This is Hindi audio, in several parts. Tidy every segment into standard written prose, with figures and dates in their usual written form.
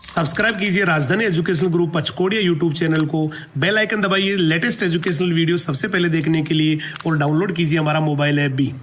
सब्सक्राइब कीजिए राजधानी एजुकेशनल ग्रुप पचकोड़िया यूट्यूब चैनल को, बेल आइकन दबाइए लेटेस्ट एजुकेशनल वीडियो सबसे पहले देखने के लिए और डाउनलोड कीजिए हमारा मोबाइल ऐप भी।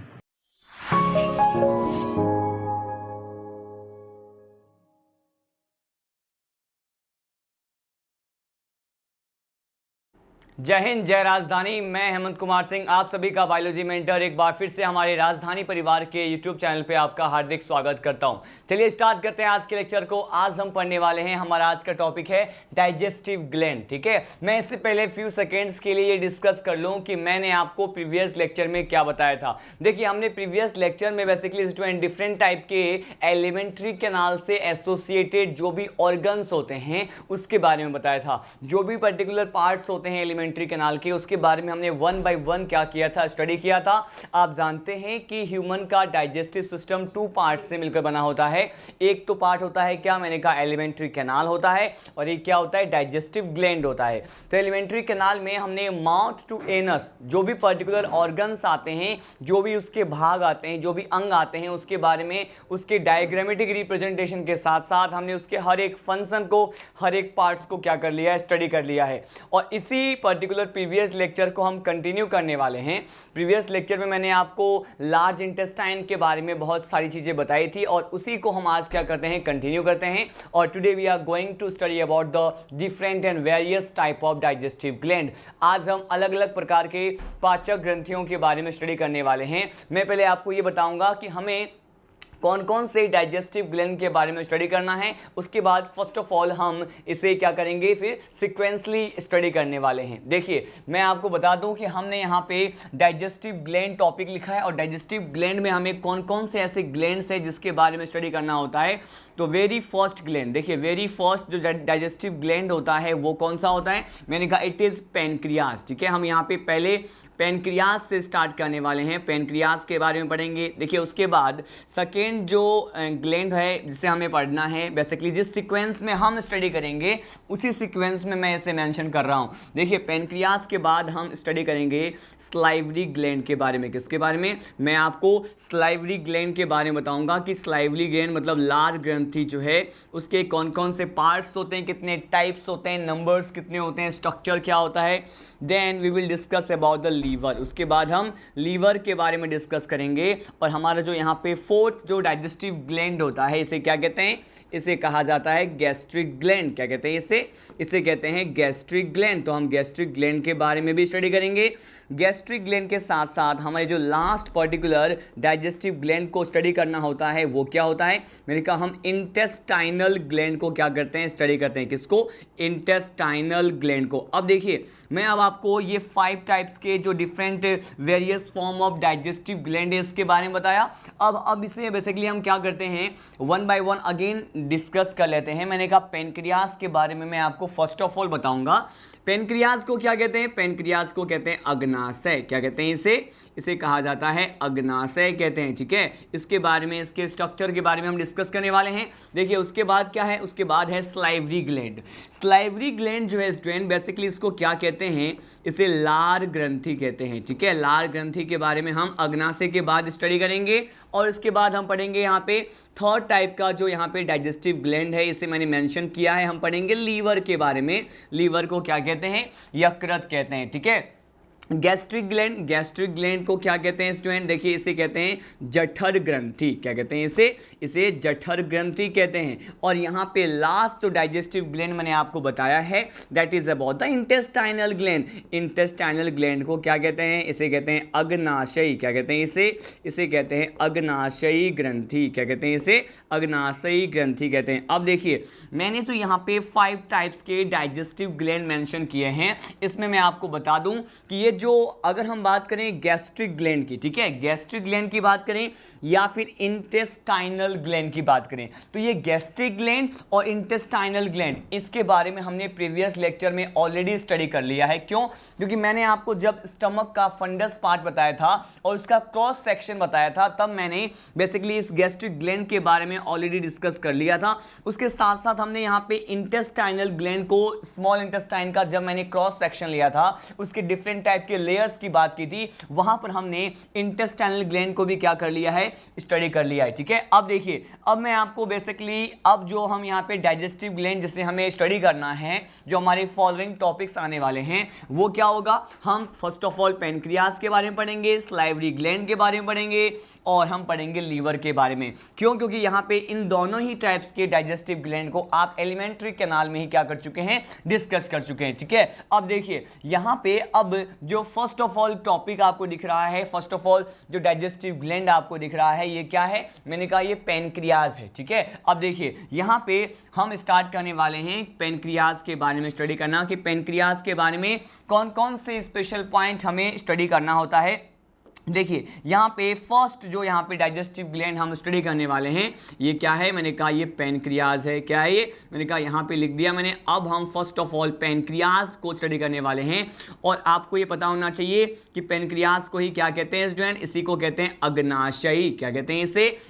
जय हिंद, जय राजधानी। मैं हेमंत कुमार सिंह आप सभी का बायोलॉजी मेंटर एक बार फिर से हमारे राजधानी परिवार के यूट्यूब चैनल पे आपका हार्दिक स्वागत करता हूं। चलिए स्टार्ट करते हैं आज के लेक्चर को। आज हम पढ़ने वाले हैं, हमारा आज का टॉपिक है डाइजेस्टिव ग्लैंड। ठीक है, मैं इससे पहले फ्यू सेकेंड्स के लिए ये डिस्कस कर लूँ कि मैंने आपको प्रीवियस लेक्चर में क्या बताया था। देखिए, हमने प्रीवियस लेक्चर में बेसिकली डिफरेंट टाइप के एलिमेंट्री कैनाल से एसोसिएटेड जो भी ऑर्गन्स होते हैं उसके बारे में बताया था। जो भी पर्टिकुलर पार्ट्स होते हैं एलिमेंट्री कैनाल के, उसके बारे में हमने वन बाय वन क्या किया था, स्टडी किया था। आप जानते हैं कि ह्यूमन का डाइजेस्टिव सिस्टम टू पार्ट से मिलकर बना होता है। एक तो पार्ट होता है क्या, मैंने कहा एलिमेंट्री कैनाल होता है, और एक क्या होता है, डाइजेस्टिव ग्लैंड होता है। तो एलिमेंट्री कैनाल में हमने माउथ टू एनस जो भी पर्टिकुलर ऑर्गन्स आते हैं, जो भी उसके भाग आते हैं, जो भी अंग आते हैं, उसके बारे में उसके डायग्रामेटिक रिप्रेजेंटेशन के साथ साथ हमने उसके हर एक फंक्शन को, हर एक पार्ट्स को क्या कर लिया है, स्टडी कर लिया है। और इसी पर्टिकुलर प्रीवियस लेक्चर को हम कंटिन्यू करने वाले हैं। प्रीवियस लेक्चर में मैंने आपको लार्ज इंटेस्टाइन के बारे में बहुत सारी चीजें बताई थी, और उसी को हम आज क्या करते हैं, कंटिन्यू करते हैं। और today we are going to study about the different and various type of digestive gland. आज हम अलग अलग प्रकार के पाचक ग्रंथियों के बारे में स्टडी करने वाले हैं। मैं पहले आपको ये बताऊंगा कि हमें कौन कौन से डाइजेस्टिव ग्लैंड के बारे में स्टडी करना है। उसके बाद फर्स्ट ऑफ ऑल हम इसे क्या करेंगे, फिर सिक्वेंसली स्टडी करने वाले हैं। देखिए, मैं आपको बता दूं कि हमने यहाँ पे डाइजेस्टिव ग्लैंड टॉपिक लिखा है, और डाइजेस्टिव ग्लैंड में हमें कौन कौन से ऐसे ग्लैंड्स हैं जिसके बारे में स्टडी करना होता है। तो वेरी फर्स्ट ग्लैंड, देखिए वेरी फर्स्ट जो डाइजेस्टिव ग्लैंड होता है वो कौन सा होता है, मैंने कहा इट इज़ पेनक्रियाज। ठीक है, हम यहाँ पे पहले पेनक्रियाज से स्टार्ट करने वाले हैं, पेनक्रियाज के बारे में पढ़ेंगे। देखिए, उसके बाद सेकेंड जो ग्लैंड है जिसे हमें पढ़ना है, बेसिकली जिस सीक्वेंस में हम स्टडी करेंगे उसी सीक्वेंस में मैं इसे मेंशन कर रहा हूँ। देखिए, पेनक्रियाज के बाद हम स्टडी करेंगे स्लाइवरी ग्लैंड के बारे में। किसके बारे में, मैं आपको स्लाइवरी ग्लैंड के बारे में बताऊंगा कि स्लाइवरी ग्लैंड मतलब लार ग्रंथि जो है उसके कौन कौन से पार्ट्स होते हैं, कितने टाइप्स होते हैं, नंबर्स कितने होते हैं, स्ट्रक्चर क्या होता है। Then we will discuss about the liver. उसके बाद हम लीवर के बारे में डिस्कस करेंगे। और हमारा जो यहाँ पे फोर्थ जो डाइजेस्टिव ग्लैंड होता है, इसे क्या कहते हैं, इसे कहा जाता है गैस्ट्रिक ग्लैंड। क्या कहते हैं इसे कहते हैं गैस्ट्रिक ग्लैंड। तो हम गैस्ट्रिक ग्लैंड के बारे में भी स्टडी करेंगे। गैस्ट्रिक ग्लैंड के साथ साथ हमारे जो लास्ट पर्टिकुलर डाइजेस्टिव ग्लैंड को स्टडी करना होता है वो क्या होता है, मैंने कहा हम इंटेस्टाइनल ग्लैंड को क्या करते हैं, स्टडी करते हैं। किसको, इंटेस्टाइनल ग्लैंड को। अब देखिए, मैं अब आपको ये 5 टाइप्स के जो different various form of digestive gland है इसके बारे में बताया। अब इसे बेसिकली हम क्या करते हैं, one by one again discuss कर लेते हैं। मैंने कहा पेनक्रियाज के बारे में मैं आपको फर्स्ट ऑफ ऑल बताऊंगा। पेनक्रियाज को क्या कहते हैं, पेनक्रियाज को कहते हैं अग्नाशय। क्या कहते हैं इसे कहा जाता है अग्नाशय कहते हैं। ठीक है, इसके बारे में, इसके स्ट्रक्चर के बारे में हम डिस्कस करने वाले हैं। देखिए, उसके बाद क्या है, उसके बाद है स्लाइवरी ग्लैंड। स्लाइवरी ग्लैंड जो है स्टूडेंट, बेसिकली इसको क्या कहते हैं, इसे लार ग्रंथि कहते हैं। ठीक है, लार ग्रंथि के बारे में हम अग्नाशय के बाद स्टडी करेंगे। और इसके बाद हम पढ़ेंगे यहाँ पे थर्ड टाइप का जो यहाँ पे डाइजेस्टिव ग्लैंड है, इसे मैंने मेंशन किया है। हम पढ़ेंगे लीवर के बारे में। लीवर को क्या कहते हैं, यकृत कहते हैं। ठीक है, गैस्ट्रिक ग्लैंड को क्या कहते हैं स्टूडेंट, देखिए इसे कहते हैं जठर ग्रंथि। क्या कहते हैं इसे जठर ग्रंथि कहते हैं। और यहाँ पे लास्ट जो डाइजेस्टिव ग्लैंड मैंने आपको बताया है that is about the intestinal gland. Intestinal gland को क्या कहते हैं, इसे कहते हैं अग्नाशयी। क्या कहते हैं इसे कहते हैं अग्नाशयी ग्रंथि। क्या कहते हैं इसे, अग्नाशयी ग्रंथि कहते हैं। अब देखिए, मैंने जो यहाँ पे 5 टाइप्स के डाइजेस्टिव ग्लैंड मेंशन किए हैं, इसमें मैं आपको बता दूं कि ये जो, अगर हम बात करें गैस्ट्रिक ग्लैंड की, ठीक है, गैस्ट्रिक ग्लैंड की बात करें या फिर इंटेस्टाइनल ग्लैंड की बात करें, तो ये गैस्ट्रिक ग्लैंड और इंटेस्टाइनल ग्लैंड, इसके बारे में हमने प्रीवियस लेक्चर में ऑलरेडी स्टडी कर लिया है। क्यों, क्योंकि मैंने आपको जब स्टमक का फंडस पार्ट बताया था और उसका क्रॉस सेक्शन बताया था, तब मैंने बेसिकली इस गैस्ट्रिक ग्लैंड के बारे में ऑलरेडी डिस्कस कर लिया था। उसके साथ साथ हमने यहाँ पे इंटेस्टाइनल ग्लैंड को, स्मॉल इंटेस्टाइन का जब मैंने क्रॉस सेक्शन लिया था, उसके डिफरेंट टाइप टाइप के लेयर्स की बात की थी, वहां पर हमने इंटेस्टाइनल ग्लैंड को भी क्या कर लिया है, स्टडी कर लिया है। ठीक है, अब देखिए, अब मैं आपको बेसिकली अब जो हम यहाँ पे डाइजेस्टिव ग्लैंड जिसे हमें स्टडी करना है, जो हमारे फॉलोइंग टॉपिक्स आने वाले हैं वो क्या होगा, हम फर्स्ट ऑफ ऑल पेनक्रियाज के बारे में पढ़ेंगे, सलाइवरी ग्लैंड के बारे में पढ़ेंगे और हम पढ़ेंगे लीवर के बारे में। क्यों? क्योंकि यहाँ पे इन दोनों ही टाइप्स के डाइजेस्टिव ग्लैंड को आप एलिमेंट्री कैनाल में ही क्या कर चुके हैं, डिस्कस कर चुके हैं। ठीक है, अब देखिए यहाँ पे अब जो फर्स्ट ऑफ ऑल टॉपिक आपको दिख रहा है, फर्स्ट ऑफ ऑल जो डाइजेस्टिव ग्लैंड आपको दिख रहा है, ये क्या है, मैंने कहा ये पेनक्रियाज है। ठीक है, अब देखिए यहाँ पे हम स्टार्ट करने वाले हैं पेनक्रियाज के बारे में स्टडी करना, कि पेनक्रियाज के बारे में कौन कौन से स्पेशल पॉइंट हमें स्टडी करना होता है। देखिए यहाँ पे फर्स्ट जो यहाँ पे डाइजेस्टिव ग्लैंड हम स्टडी करने वाले हैं, ये क्या है, मैंने कहा ये पेनक्रियाज है। क्या है ये, मैंने कहा यहाँ पे लिख दिया मैंने। अब हम फर्स्ट ऑफ ऑल पेनक्रियाज को स्टडी करने वाले हैं, और आपको ये पता होना चाहिए कि पेनक्रियाज को ही क्या कहते हैं स्टूडेंट, इसी को कहते हैं अग्नाशयी। क्या कहते हैं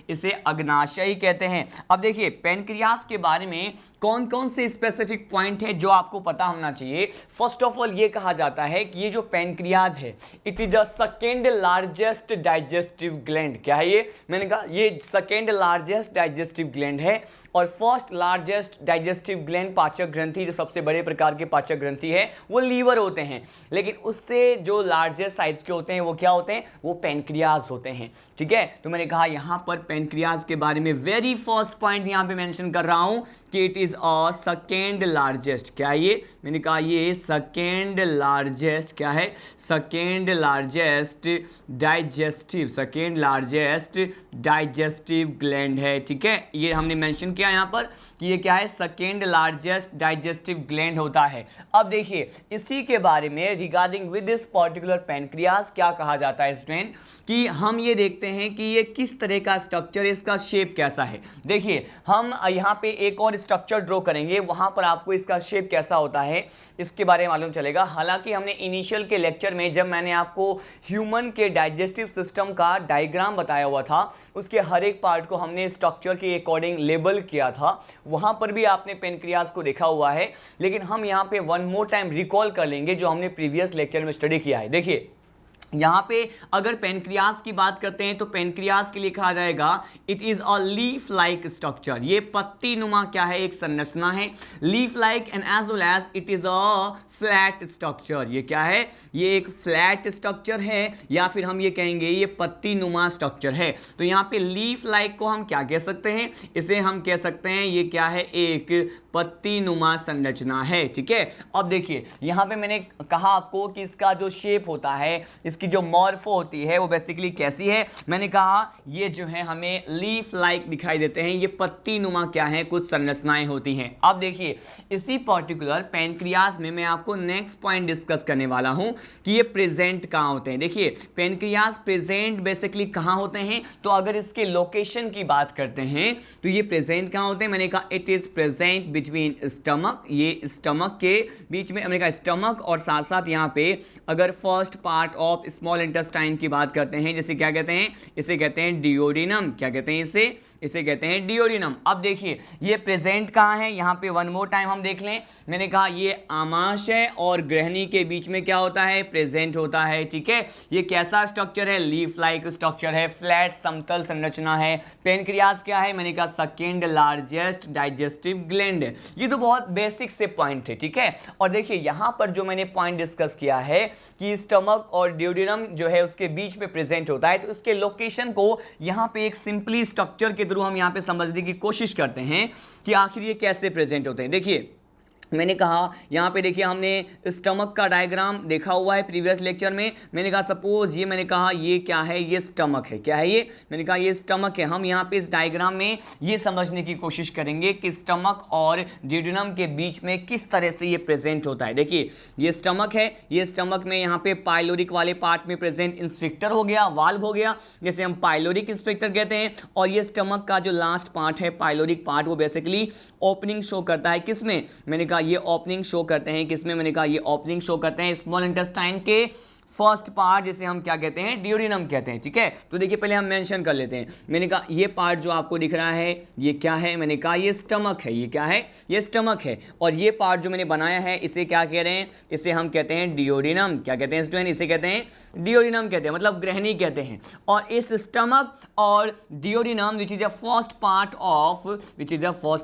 इसे अग्नाशयी कहते हैं। अब देखिए पेनक्रियाज के बारे में कौन कौन से स्पेसिफिक पॉइंट है जो आपको पता होना चाहिए। फर्स्ट ऑफ ऑल ये कहा जाता है कि ये जो पेनक्रियाज है, it is the second largest digestive gland. क्या है ये, मैंने कहा ये सेकेंड लार्जेस्ट डाइजेस्टिव ग्लैंड है, और फर्स्ट लार्जेस्ट डाइजेस्टिव ग्लैंड पाचक ग्रंथि, जो सबसे बड़े प्रकार के पाचक ग्रंथि है, वो लीवर होते हैं, लेकिन उससे जो लार्जेस्ट साइज के होते हैं वो क्या होते हैं, वो पेनक्रियाज होते हैं। ठीक है, तो मैंने कहा यहाँ पर पेनक्रियाज के बारे में वेरी फर्स्ट पॉइंट यहाँ पे मेंशन कर रहा हूँ कि it is a second largest. क्या ये, मैंने कहा ये सेकेंड लार्जेस्ट, क्या है, सेकेंड लार्जेस्ट डाइजेस्टिव ग्लैंड है। ठीक है, ये हमने मेंशन किया यहाँ पर कि ये क्या है, सेकेंड लार्जेस्ट डाइजेस्टिव ग्लैंड होता है। अब देखिए इसी के बारे में regarding with this particular pancreas क्या कहा जाता है स्टूडेंट, कि हम ये देखते हैं कि ये किस तरह का स्ट्रक्चर है, इसका शेप कैसा है। देखिए हम यहाँ पे एक और स्ट्रक्चर ड्रॉ करेंगे, वहां पर आपको इसका शेप कैसा होता है इसके बारे में मालूम चलेगा। हालांकि हमने इनिशियल के लेक्चर में जब मैंने आपको ह्यूमन के डाइजेस्टिव सिस्टम का डायग्राम बताया हुआ था, उसके हर एक पार्ट को हमने स्ट्रक्चर के अकॉर्डिंग लेबल किया था, वहां पर भी आपने पेनक्रियाज को देखा हुआ है। लेकिन हम यहाँ पे वन मोर टाइम रिकॉल कर लेंगे जो हमने प्रीवियस लेक्चर में स्टडी किया है। देखिए यहाँ पे अगर पेनक्रियाज की बात करते हैं तो पेनक्रियाज के लिए कहा जाएगा it is a leaf like structure. ये पत्ती नुमा क्या है, एक संरचना है, leaf like and as well as it is a flat structure. ये क्या है, ये एक फ्लैट स्ट्रक्चर है, या फिर हम ये कहेंगे ये पत्ती नुमा स्ट्रक्चर है। तो यहाँ पे लीफ लाइक को हम क्या कह सकते हैं, इसे हम कह सकते हैं ये क्या है, एक पत्ती नुमा संरचना है। ठीक है, अब देखिए यहाँ पे मैंने कहा आपको कि इसका जो शेप होता है, इसकी जो मॉर्फो होती है वो बेसिकली कैसी है, मैंने कहा ये जो है हमें लीफ लाइक दिखाई देते हैं, ये पत्ती नुमा क्या है, कुछ संरचनाएं होती हैं। अब देखिए इसी पर्टिकुलर पेनक्रियाज में मैं आपको नेक्स्ट पॉइंट डिस्कस करने वाला हूं कि ये प्रेजेंट कहां होते हैं। देखिए पेनक्रियाज प्रेजेंट बेसिकली कहां होते हैं, तो अगर इसके लोकेशन की बात करते हैं तो ये प्रेजेंट कहां होते हैं, मैंने कहा it is present between stomach, ये स्टमक के बीच में, मैंने कहा स्टमक, और साथ साथ यहाँ पे अगर first part of small intestine की बात करते हैं, जैसे क्या कहते हैं, इसे कहते हैं डिओडिनम। क्या कहते हैं इसे कहते हैं डिओडिनम। अब देखिए ये प्रेजेंट कहाँ है, यहाँ पे वन मोर टाइम हम देख लें, मैंने कहा ये आमाशय और ग्रहणी के बीच में क्या होता है, प्रेजेंट होता है। ठीक है, ये कैसा स्ट्रक्चर है, लीफ लाइक स्ट्रक्चर है, फ्लैट समतल संरचना है। पेनक्रियाज क्या है, मैंने कहा सेकेंड लार्जेस्ट डाइजेस्टिव ग्लैंड। ये तो बहुत बेसिक से पॉइंट है। ठीक है, और देखिए यहाँ पर जो मैंने पॉइंट डिस्कस किया है कि स्टमक और डिओडिनम जो है उसके बीच में प्रेजेंट होता है, तो इसके लोकेशन को यहाँ पे एक सिंपली स्ट्रक्चर के थ्रू हम यहाँ पे समझने की कोशिश करते हैं कि आखिर ये कैसे प्रेजेंट होते हैं। देखिए मैंने कहा यहाँ पे देखिए हमने स्टमक का डायग्राम देखा हुआ है प्रीवियस लेक्चर में। मैंने कहा सपोज ये, मैंने कहा ये क्या है, ये स्टमक है। क्या है ये, मैंने कहा ये स्टमक है। हम यहाँ पे इस डायग्राम में ये समझने की कोशिश करेंगे कि स्टमक और डिओडिनम के बीच में किस तरह से ये प्रेजेंट होता है। देखिए ये स्टमक है, ये स्टमक में यहाँ पे पाइलोरिक वाले पार्ट में प्रेजेंट इंस्फिक्टर हो गया, वाल्व हो गया, जैसे हम पाइलोरिक इंस्फिक्टर कहते हैं। और ये स्टमक का जो लास्ट पार्ट है, पाइलोरिक पार्ट, वो बेसिकली ओपनिंग शो करता है किसमें, मैंने कहा ये ओपनिंग शो करते हैं किसमें, मैंने कहा ये ओपनिंग शो करते हैं स्मॉल इंटेस्टाइन के फर्स्ट पार्ट जिसे हम क्या कहते हैं, डियोडिनम कहते हैं, ठीक है। तो देखिए पहले हम मेंशन कर लेते हैं। मैंने कहा ये पार्ट जो आपको दिख रहा है ये क्या है, मैंने कहा ये स्टमक है। ये क्या है, ये स्टमक है। और ये पार्ट जो मैंने बनाया है इसे क्या कह रहे हैं, इसे हम कहते हैं डियोडिनम। क्या कहते हैं स्टूडेंट, इसे कहते हैं डियोडिनम कहते हैं, मतलब ग्रहणी कहते हैं। और इस स्टमक और duodenum which is a first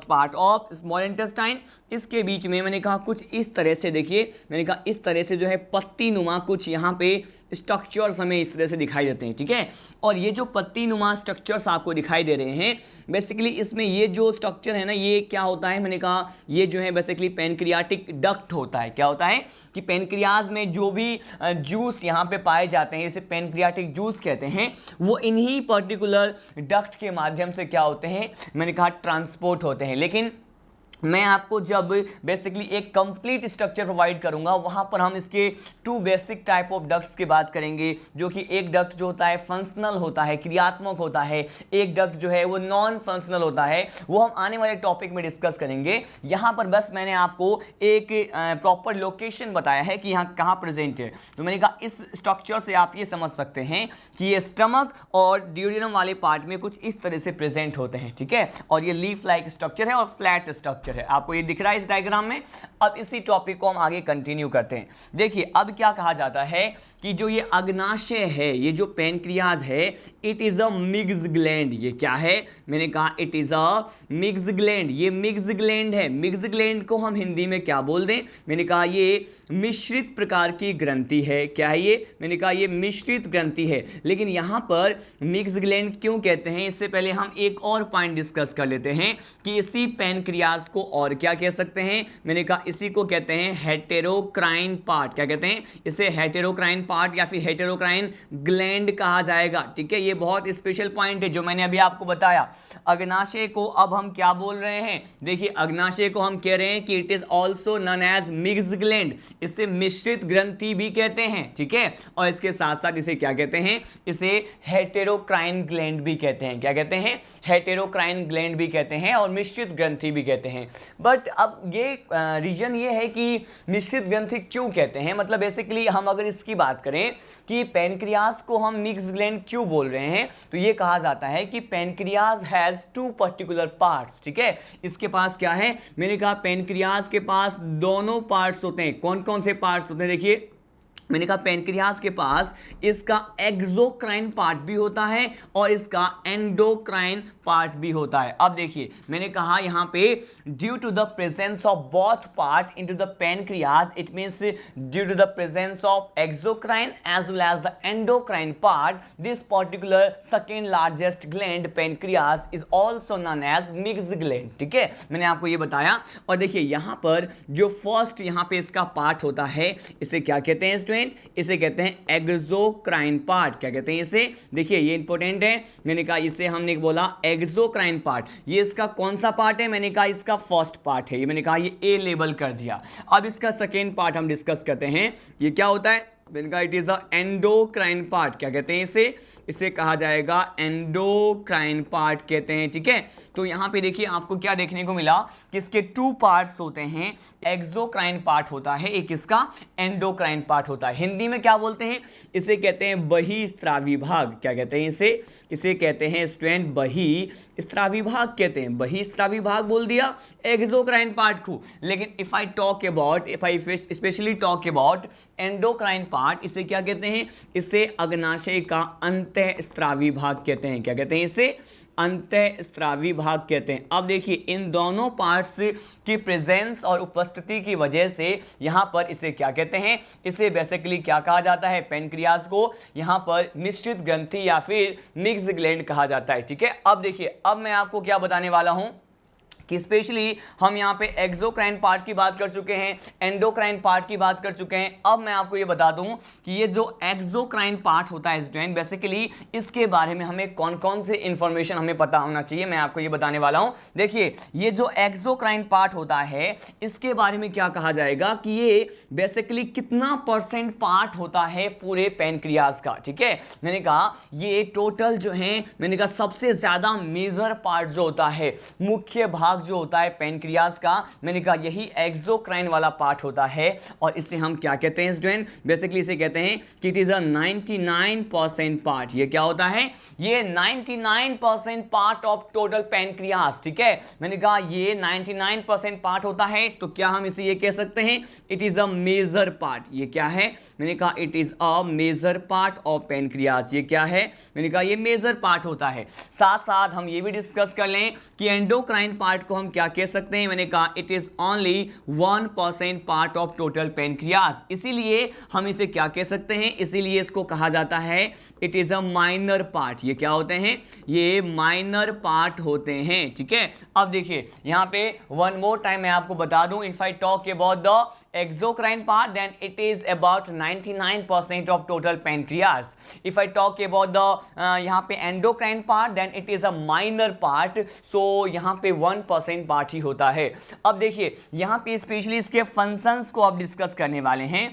part of small intestine, इसके बीच में मैंने कहा कुछ इस तरह से, देखिए मैंने कहा इस तरह से जो है पत्ती नुमा कुछ यहाँ पे स्ट्रक्चर्स हमें इस तरह से दिखाई देते हैं, ठीक है। और ये जो पत्ती नुमा स्ट्रक्चर्स आपको दिखाई दे रहे हैं, बेसिकली इसमें ये जो स्ट्रक्चर है ना, ये क्या होता है, मैंने कहा ये जो है बेसिकली पैनक्रियाटिक डक्ट होता है। क्या होता है कि पैनक्रियाज में जो भी जूस यहाँ पे पाए जाते हैं, इसे पैनक्रियाटिक जूस कहते हैं, वो इन्हीं पर्टिकुलर डक्ट के माध्यम से क्या होते हैं, मैंने कहा ट्रांसपोर्ट होते हैं। लेकिन मैं आपको जब बेसिकली एक कंप्लीट स्ट्रक्चर प्रोवाइड करूंगा वहां पर हम इसके 2 बेसिक टाइप ऑफ डक्ट्स की बात करेंगे, जो कि एक डक्ट जो होता है फंक्शनल होता है, क्रियात्मक होता है, एक डक्ट जो है वो नॉन फंक्शनल होता है। वो हम आने वाले टॉपिक में डिस्कस करेंगे। यहाँ पर बस मैंने आपको एक प्रॉपर लोकेशन बताया है कि यहाँ कहाँ प्रेजेंट है। तो मैंने कहा इस स्ट्रक्चर से आप ये समझ सकते हैं कि ये स्टमक और डियोडिनम वाले पार्ट में कुछ इस तरह से प्रेजेंट होते हैं, ठीक है। और ये लीफ लाइक स्ट्रक्चर है और फ्लैट स्ट्रक्चर है, आपको ये दिख रहा है इस डायग्राम में। अब इसी टॉपिक को हम आगे कंटिन्यू करते हैं। देखिए अब क्या कहा जाता है कि जो ये अग्नाशय है, ये जो पैनक्रियाज है, it is a mix gland. ये क्या है, मैंने कहा it is a mix gland. ये मिक्स ग्लैंड है। मिक्स ग्लैंड को हम हिंदी में क्या बोल दें, मैंने कहा ये मिश्रित प्रकार की ग्रंथि है। क्या है ये, मैंने कहा ये मिश्रित ग्रंथि है। लेकिन यहां पर मिक्स ग्लैंड क्यों कहते हैं, इससे पहले हम एक और पॉइंट डिस्कस कर लेते हैं कि इसी पैनक्रियाज को और क्या कह सकते हैं, मैंने कहा इसी को कहते हैं हेटेरोक्राइन पार्ट। क्या कहते हैं इसे, हेटेरोक्राइन पार्ट या फिर हेटेरोक्राइन ग्लैंड कहा जाएगा, ठीक है। ये बहुत स्पेशल पॉइंट है जो मैंने अभी आपको बताया। अग्नाशय को अब हम क्या बोल रहे हैं, देखिए अग्नाशय को हम कह रहे हैं कि it is also known as mix gland. इसे मिश्रित ग्रंथि भी कहते हैं, ठीक है। और इसके साथ साथ इसे क्या कहते हैं, इसे हेटेरोक्राइन ग्लैंड भी कहते हैं। क्या कहते हैं, हेटेरोक्राइन ग्लैंड भी कहते हैं और मिश्रित ग्रंथि भी कहते हैं। बट अब ये रीजन ये है कि मिश्रित ग्रंथि क्यों कहते हैं, मतलब बेसिकली हम अगर इसकी बात करें कि पैनक्रियाज को हम मिक्स ग्लैंड क्यों बोल रहे हैं, तो ये कहा जाता है कि पैनक्रियाज हैज 2 पर्टिकुलर पार्ट्स, ठीक है। इसके पास क्या है, मैंने कहा पैनक्रियाज के पास दोनों पार्ट्स होते हैं। कौन कौन से पार्ट्स होते हैं, देखिए मैंने कहा पैनक्रियाज के पास इसका एक्सोक्राइन पार्ट भी होता है और इसका एंडोक्राइन पार्ट भी होता है। अब देखिए मैंने कहा यहाँ पे due to the presence of both part into the pancreas, it means due to the presence of exocrine as well as the endocrine part, this particular second largest gland pancreas is also known as mix gland, ठीक है। मैंने आपको ये बताया। और देखिए यहाँ पर जो फर्स्ट यहाँ पे इसका पार्ट होता है इसे क्या कहते हैं स्टूडेंट, इसे कहते हैं एक्सोक्राइन पार्ट। क्या कहते हैं इसे, देखिए ये इंपॉर्टेंट है। मैंने कहा इसे हमने बोला एक्सोक्राइन पार्ट। ये इसका कौन सा पार्ट है, मैंने कहा इसका फर्स्ट पार्ट है। ये मैंने कहा ये ए लेबल कर दिया। अब इसका सेकेंड पार्ट हम डिस्कस करते हैं। ये क्या होता है, मैंने कहा it is a endocrine part. क्या कहते हैं इसे, इसे कहा जाएगा एंडोक्राइन पार्ट कहते हैं, ठीक है। तो यहाँ पे देखिए आपको क्या देखने को मिला कि इसके 2 पार्ट्स होते हैं। एक्सोक्राइन पार्ट होता है, एक इसका एंडोक्राइन पार्ट होता है। हिंदी में क्या बोलते हैं, इसे कहते हैं बहिस्रावी भाग। क्या कहते हैं इसे कहते हैं स्टूडेंट बहिस्रावी भाग कहते हैं। बहिस्रावी भाग बोल दिया एक्सोक्राइन पार्ट को। लेकिन if I specially talk about endocrine part, इसे क्या कहते हैं, इसे अग्नाशय का अंतःस्रावी भाग कहते हैं। क्या कहते हैं इसे, अंतःस्रावी भाग कहते हैं। अब देखिए इन दोनों पार्ट्स की प्रेजेंस और उपस्थिति की वजह से यहां पर इसे क्या कहते हैं, इसे बेसिकली क्या कहा जाता है, पैनक्रियाज को यहां पर मिश्रित ग्रंथि या फिर मिक्स ग्लैंड कहा जाता है, ठीक है। अब देखिए अब मैं आपको क्या बताने वाला हूं कि स्पेशली हम यहाँ पे एक्सोक्राइन पार्ट की बात कर चुके हैं, एंडोक्राइन पार्ट की बात कर चुके हैं। अब मैं आपको ये बता दूं कि ये जो एक्सोक्राइन पार्ट होता है स्टूडेंट, बेसिकली इसके बारे में हमें कौन कौन से इंफॉर्मेशन हमें पता होना चाहिए, मैं आपको ये बताने वाला हूं। देखिए ये जो एक्सोक्राइन पार्ट होता है इसके बारे में क्या कहा जाएगा कि ये बेसिकली कितना % पार्ट होता है पूरे पैनक्रियाज का, ठीक है। मैंने कहा ये टोटल जो है, मैंने कहा सबसे ज्यादा मेजर पार्ट जो होता है, मुख्य भाग भाग जो होता है पैनक्रियाज का, मैंने कहा यही एक्सोक्राइन वाला पार्ट होता है और इसे हम क्या कहते हैं स्टूडेंट, बेसिकली इसे कहते हैं कि इट इज अ 99% पार्ट। ये क्या होता है, ये 99% पार्ट ऑफ टोटल पैनक्रियाज, ठीक है। मैंने कहा ये 99% पार्ट होता है, तो क्या हम इसे ये कह सकते हैं, it is a major part. ये क्या है, मैंने कहा it is a major part of pancreas. ये क्या है, मैंने कहा ये मेजर पार्ट होता है। साथ साथ हम ये भी डिस्कस कर लें कि एंडोक्राइन पार्ट को हम क्या कह सकते हैं, मैंने कहा it is only 1% part of total pancreas, इसीलिए हम इसे क्या कह सकते हैं, इसीलिए इसको कहा जाता है it is a minor part. ये क्या होते हैं, ये माइनर पार्ट होते हैं, ठीक है। अब देखिए यहां पे वन मोर टाइम मैं आपको बता दूं, if I talk about the exocrine part then it is about 99% of total pancreas. If I talk about the यहां पे endocrine part then it is a minor part, so यहां पे 1% पार्ट ही होता है। अब देखिए यहां पे स्पेशली इसके फंक्शंस को आप डिस्कस करने वाले हैं,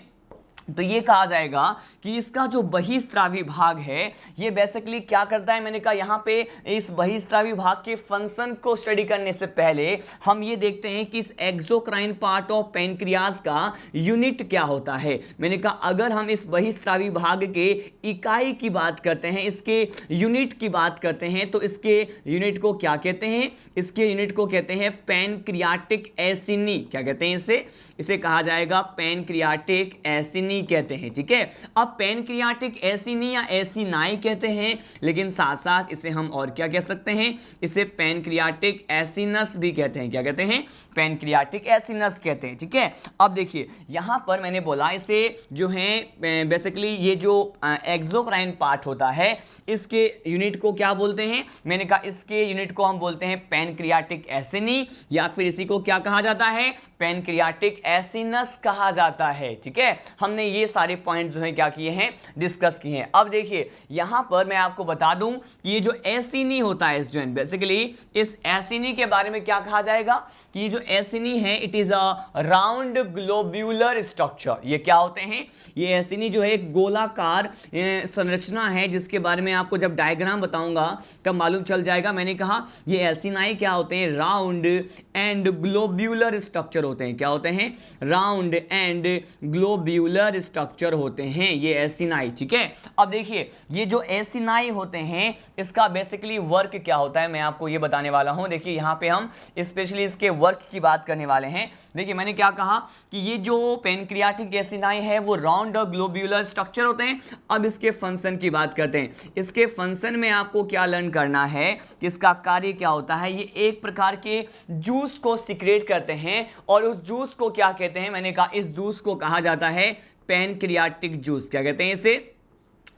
तो ये कहा जाएगा कि इसका जो बहिस्त्रावी भाग है ये बेसिकली क्या करता है, मैंने कहा यहाँ पे इस बहिस्त्रावी भाग के फंक्शन को स्टडी करने से पहले हम ये देखते हैं कि इस एक्सोक्राइन पार्ट ऑफ पैनक्रियाज का यूनिट क्या होता है। मैंने कहा अगर हम इस बहिस्त्रावी भाग के इकाई की बात करते हैं, इसके यूनिट की बात करते हैं, तो इसके यूनिट को क्या कहते हैं, इसके यूनिट को कहते हैं पैनक्रियाटिक एसिनी। क्या कहते हैं इसे कहा जाएगा पैनक्रियाटिक एसिनी कहते हैं, ठीक है। अब पैनक्रियाटिक एसिनी या एसिनाई कहते हैं, लेकिन साथ साथ इसे हम और क्या कह सकते हैं, इसे पैनक्रियाटिक एसिनस भी कहते हैं। क्या कहते हैं, पैनक्रियाटिक एसिनस कहते हैं, ठीक है। अब देखिए यहां पर मैंने बोला इसे जो है बेसिकली ये जो एक्सोक्राइन पार्ट होता है इसके यूनिट को क्या बोलते हैं, मैंने कहा इसके यूनिट को हम बोलते हैं पैनक्रियाटिक एसिनी, या फिर इसी को क्या कहा जाता है, पैनक्रियाटिक एसिनस कहा जाता है, ठीक है। हमने ये सारे पॉइंट जो है क्या किए हैं, डिस्कस किए हैं। अब देखिए यहां पर मैं आपको बता दूं कि ये जो एसिनी होता है स्टूडेंट, बेसिकली इस एसिनी के बारे में क्या कहा जाएगा कि ये जो एसिनी है it is a round globular structure. ये क्या होते हैं, ये एसिनी जो है एक गोलाकार संरचना है, जिसके बारे में आपको जब डायग्राम बताऊंगा तब मालूम चल जाएगा। मैंने कहा ये एसिनाई क्या होते हैं, राउंड एंड ग्लोब्यूलर स्ट्रक्चर होते हैं। क्या होते हैं, राउंड एंड ग्लोब्यूलर स्ट्रक्चर होते हैं ये एसिनाई, ठीक है। अब देखिए ये जो एसिनाई होते हैं इसका बेसिकली वर्क क्या होता है मैं आपको ये बताने वाला हूं। देखिए यहां पे हम स्पेशली इसके वर्क की बात करने वाले हैं। देखिए मैंने क्या कहा कि ये जो पैनक्रियाटिक एसिनाई है वो राउंड और ग्लोब्यूलर स्ट्रक्चर होते हैं। अब इसके फंक्शन की बात करते हैं। इसके फंक्शन में आपको क्या लर्न करना है कि इसका कार्य क्या होता है। ये एक प्रकार के जूस को सिक्रेट करते हैं और उस जूस को क्या कहते हैं, मैंने कहा इस जूस को कहा जाता है पैनक्रियाटिक जूस। क्या कहते हैं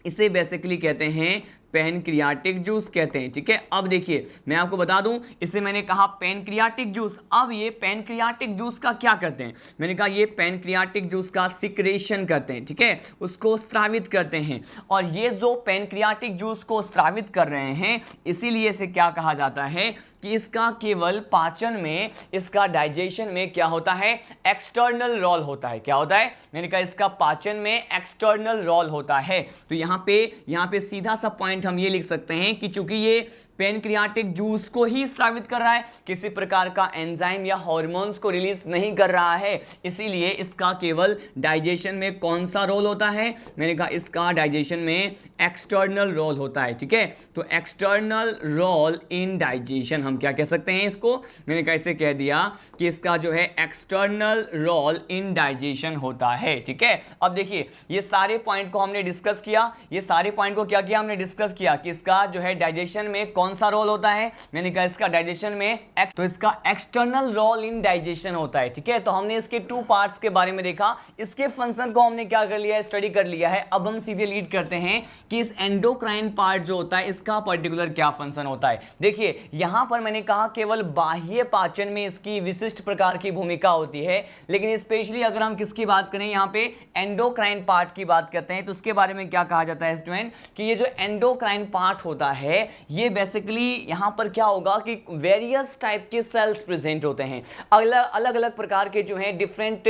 इसे बेसिकली कहते हैं पैनक्रियाटिक जूस कहते हैं, ठीक है। अब देखिए मैं आपको बता दूं, इसे मैंने कहा पैनक्रियाटिक जूस। अब ये पैनक्रियाटिक जूस का क्या करते हैं, मैंने कहा ये पैनक्रियाटिक जूस का सिक्रेशन करते हैं, ठीक है, उसको स्रावित करते हैं। और ये जो पैनक्रियाटिक जूस को स्रावित कर रहे हैं इसीलिए इसे क्या कहा जाता है कि इसका केवल पाचन में, इसका डाइजेशन में क्या होता है, एक्सटर्नल रोल होता है। क्या होता है, मैंने कहा इसका पाचन में एक्सटर्नल रोल होता है। तो यहाँ पे सीधा सा पॉइंट हम ये लिख सकते हैं कि चूंकि ये पैनक्रियाटिक जूस को ही स्रावित कर रहा है, किसी प्रकार का एंजाइम या हार्मोन्स को रिलीज नहीं कर रहा है, इसीलिए इसका केवल डाइजेशन में कौन सा रोल होता है, मैंने कहा इसका डाइजेशन में एक्सटर्नल रोल होता है, ठीक है। तो एक्सटर्नल रोल इन डाइजेशन हम क्या कह सकते हैं इसको, मैंने कहा इसे कह दिया कि इसका जो है एक्सटर्नल रोल इन डाइजेशन होता है, ठीक है। अब देखिए ये सारे पॉइंट को हमने डिस्कस किया, ये सारे पॉइंट को क्या किया हमने डिस्कस किया कि इसका जो है डाइजेशन में कौन सा रोल होता है, मैंने कहा इसका डाइजेशन में तो इसका एक्सटर्नल रोल इन डाइजेशन होता है, ठीक है। तो हमने इसके टू पार्ट्स के बारे में देखा, इसके फंक्शन को हमने क्या कर लिया है, स्टडी कर लिया है। अब हम सीधे लीड करते हैं कि इस एंडोक्राइन पार्ट जो होता है इसका पर्टिकुलर क्या फंक्शन होता है। देखिए यहां पर मैंने कहा केवल बाह्य पाचन में इसकी विशिष्ट प्रकार की भूमिका होती है, लेकिन स्पेशली अगर हम किसकी बात करें, यहां पे एंडोक्राइन पार्ट की बात करते हैं तो उसके बारे में क्या कहा जाता है स्टूडेंट कि ये जो एंडोक्राइन एंडोक्राइन पार्ट होता है ये बेसिकली यहाँ पर क्या होगा कि वेरियस टाइप के सेल्स प्रेजेंट होते हैं, अलग अलग प्रकार के जो हैं डिफरेंट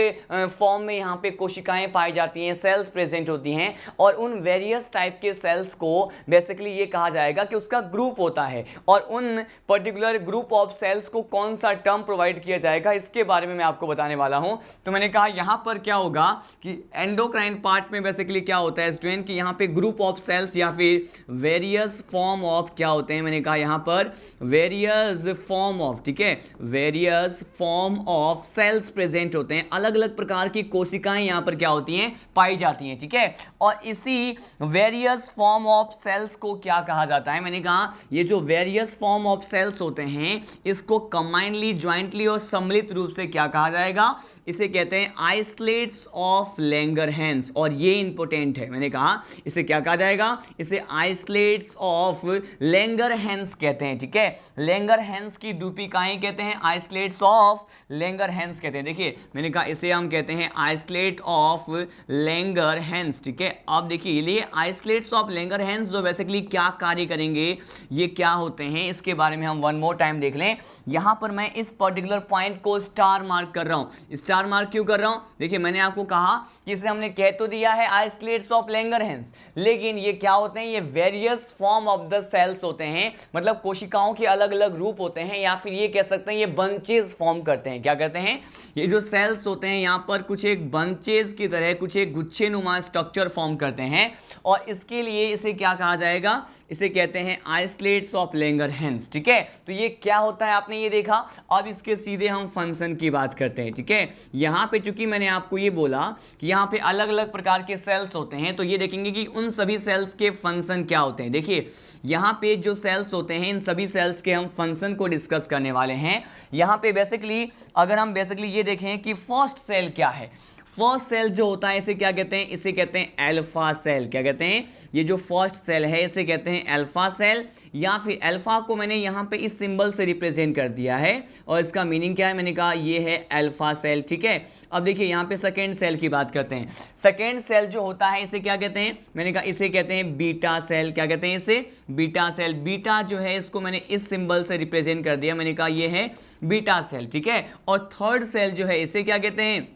फॉर्म में यहाँ पे कोशिकाएं पाई जाती हैं, सेल्स प्रेजेंट होती हैं, और उन वेरियस टाइप के सेल्स को बेसिकली ये कहा जाएगा कि उसका ग्रुप होता है, और उन पर्टिकुलर ग्रुप ऑफ सेल्स को कौन सा टर्म प्रोवाइड किया जाएगा इसके बारे में मैं आपको बताने वाला हूं। तो मैंने कहा यहां पर क्या होगा कि एंडोक्राइन पार्ट में बेसिकली क्या होता है स्टूडेंट कि यहां पे ग्रुप ऑफ सेल्स या फिर वेरियस फॉर्म ऑफ क्या होते हैं, मैंने कहा यहां पर वेरियस फॉर्म ऑफ, ठीक है, various form of cells present होते हैं, अलग अलग प्रकार की कोशिकाएं यहां पर क्या होती हैं, पाई जाती हैं, ठीक है। और इसी वेरियस फॉर्म ऑफ सेल्स को क्या कहा जाता है, मैंने कहा ये जो वेरियस फॉर्म ऑफ सेल्स होते हैं इसको कंबाइनली, ज्वाइंटली और सम्मिलित रूप से क्या कहा जाएगा, इसे कहते हैं आइसलेट्स ऑफ लैंगरहैंस। और ये इंपॉर्टेंट है, मैंने कहा इसे क्या कहा जाएगा, इसे आइसलेट्स ऑफ लैंगरहैंस कहते हैं, ठीक है। लैंगरहैंस की डुप्लिकाएं कहते हैं आइसलेट्स ऑफ लैंगरहैंस कहते हैं। देखिए मैंने कहा इसे हम कहते हैं आइसलेट ऑफ लैंगरहैंस, ठीक है। अब देखिए ये आइसलेट्स ऑफ लैंगरहैंस जो बेसिकली क्या कार्य करेंगे, ये क्या होते हैं, इसके बारे में हम वन मोर टाइम देख लें। यहां पर मैं इस पर्टिकुलर पॉइंट को स्टार मार्क कर रहा हूं। स्टार मार्क क्यों कर रहा हूं, देखिए मैंने आपको कहा कि इसे हमने कह तो दिया है आइसलेट्स ऑफ लैंगरहैंस, लेकिन ये क्या होते हैं, ये various form of the cells होते हैं, मतलब कोशिकाओं के अलग अलग रूप होते हैं, या फिर ये कह सकते हैं ये बंचेस फॉर्म करते हैं। क्या करते हैं, ये जो सेल्स होते हैं यहां पर कुछ एक बंचेस की तरह, कुछ एक गुच्छे नुमा स्ट्रक्चर फॉर्म करते हैं, और इसके लिए इसे क्या कहा जाएगा, इसे कहते हैं आइसलेट्स ऑफ लैंगरहैंस, ठीक है। तो ये क्या होता है आपने ये देखा। अब इसके सीधे हम फंक्शन की बात करते हैं, ठीक है। यहां पे चूंकि मैंने आपको ये बोला कि यहां पे अलग अलग प्रकार के सेल्स होते हैं, तो ये देखेंगे कि उन सभी सेल्स के फंक्शन क्या होते हैं। देखिए यहां पे जो सेल्स होते हैं इन सभी सेल्स के हम फंक्शन को डिस्कस करने वाले हैं। यहां पे बेसिकली अगर हम बेसिकली ये देखें कि फर्स्ट सेल क्या है, फर्स्ट सेल जो होता है इसे क्या कहते हैं, इसे कहते हैं अल्फा सेल। क्या कहते हैं, ये जो फर्स्ट सेल है इसे कहते हैं अल्फा सेल, या फिर अल्फा को मैंने यहाँ पे इस सिंबल से रिप्रेजेंट कर दिया है, और इसका मीनिंग क्या है, मैंने कहा ये है अल्फा सेल, ठीक है। अब देखिए यहाँ पे सेकेंड सेल की बात करते हैं। सेकेंड सेल जो होता है इसे क्या कहते हैं, मैंने कहा इसे कहते हैं बीटा सेल। क्या कहते हैं इसे, बीटा सेल। बीटा जो है इसको मैंने इस सिंबल से रिप्रेजेंट कर दिया, मैंने कहा ये है बीटा सेल, ठीक है। और थर्ड सेल जो है इसे क्या कहते हैं,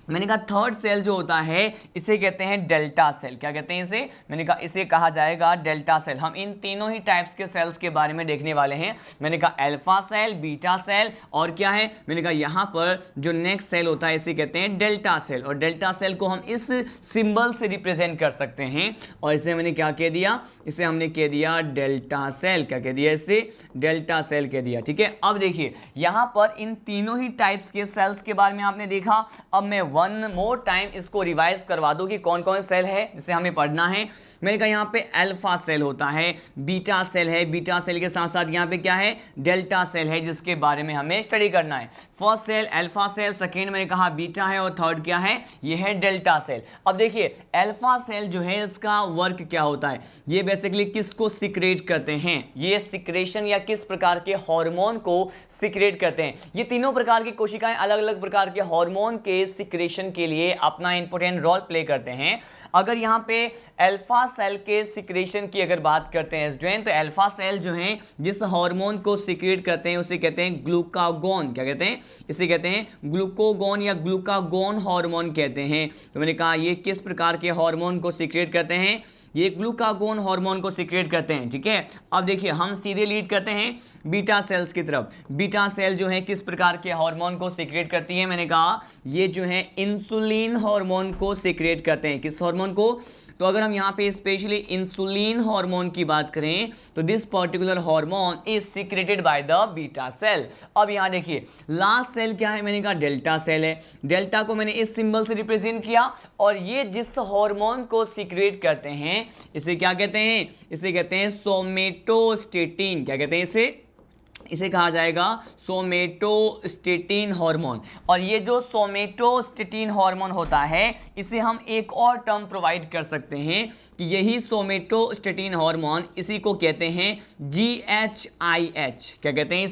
मैंने कहा थर्ड सेल जो होता है इसे कहते हैं डेल्टा सेल। क्या कहते हैं इसे, मैंने कहा इसे कहा जाएगा डेल्टा सेल। हम इन तीनों ही टाइप्स के सेल्स के बारे में देखने वाले हैं। मैंने कहा अल्फा सेल, बीटा सेल, और क्या है, मैंने कहा यहाँ पर जो नेक्स्ट सेल होता है इसे कहते हैं डेल्टा सेल। और डेल्टा सेल को हम इस सिंबल से रिप्रेजेंट कर सकते हैं, और इसे मैंने क्या कह दिया, इसे हमने कह दिया डेल्टा सेल। क्या कह दिया, इसे डेल्टा सेल कह दिया, ठीक है। अब देखिए यहाँ पर इन तीनों ही टाइप्स के सेल्स के बारे में आपने देखा। अब मैं वन मोर टाइम इसको रिवाइज करवा दो कि कौन कौन सेल है जिसे हमें पढ़ना है। मैंने कहा यहाँ पे अल्फा सेल होता है, बीटा सेल है, बीटा सेल के साथ साथ यहाँ पे क्या है, डेल्टा सेल है, जिसके बारे में हमें स्टडी करना है। First cell alpha cell, second मैंने कहा बीटा है, और थर्ड क्या है, ये है डेल्टा सेल। अब देखिए अल्फा सेल जो है इसका वर्क क्या होता है, ये बेसिकली किसको सिक्रेट करते हैं, ये सिक्रेशन या किस प्रकार के हार्मोन को सिक्रेट करते हैं। ये तीनों प्रकार की कोशिकाएं अलग अलग प्रकार के हार्मोन के सिक्रेशन के लिए अपना इंपॉर्टेंट रोल प्ले करते हैं। अगर यहाँ पे अल्फा सेल के सिक्रेशन की अगर बात करते हैं स्टूडेंट, तो अल्फा सेल जो है जिस हार्मोन को सिक्रेट करते हैं उसे कहते हैं ग्लूकागोन। क्या कहते हैं, इसे कहते हैं ग्लूकोगोन या ग्लूकागोन हार्मोन कहते हैं। तो मैंने कहा ये किस प्रकार के हार्मोन को सिक्रेट करते हैं, ये ग्लूकागोन हार्मोन को सिक्रेट करते हैं, ठीक है। अब देखिए हम सीधे लीड करते हैं बीटा सेल्स की तरफ। बीटा सेल जो है किस प्रकार के हार्मोन को सिक्रेट करती है, मैंने कहा ये जो है इंसुलिन हार्मोन को सिक्रेट करते हैं। किस हार्मोन को, तो अगर हम यहाँ पे स्पेशली इंसुलिन हार्मोन की बात करें तो this particular hormone is secreted by the beta cell. अब यहाँ देखिए लास्ट सेल क्या है, मैंने कहा डेल्टा सेल है। डेल्टा को मैंने इस सिंबल से रिप्रेजेंट किया, और ये जिस हार्मोन को सिक्रेट करते हैं इसे क्या कहते हैं, इसे कहते हैं सोमेटोस्टेटिन। क्या कहते हैं इसे, इसे कहा जाएगा सोमेटोस्टेटिन हार्मोन। और ये जो सोमेटोस्टेटिन हार्मोन होता है इसे हम एक और टर्म प्रोवाइड कर सकते हैं कि यही सोमेटोस्टेटिन हार्मोन, इसी को कहते हैं GHIH। क्या कहते हैं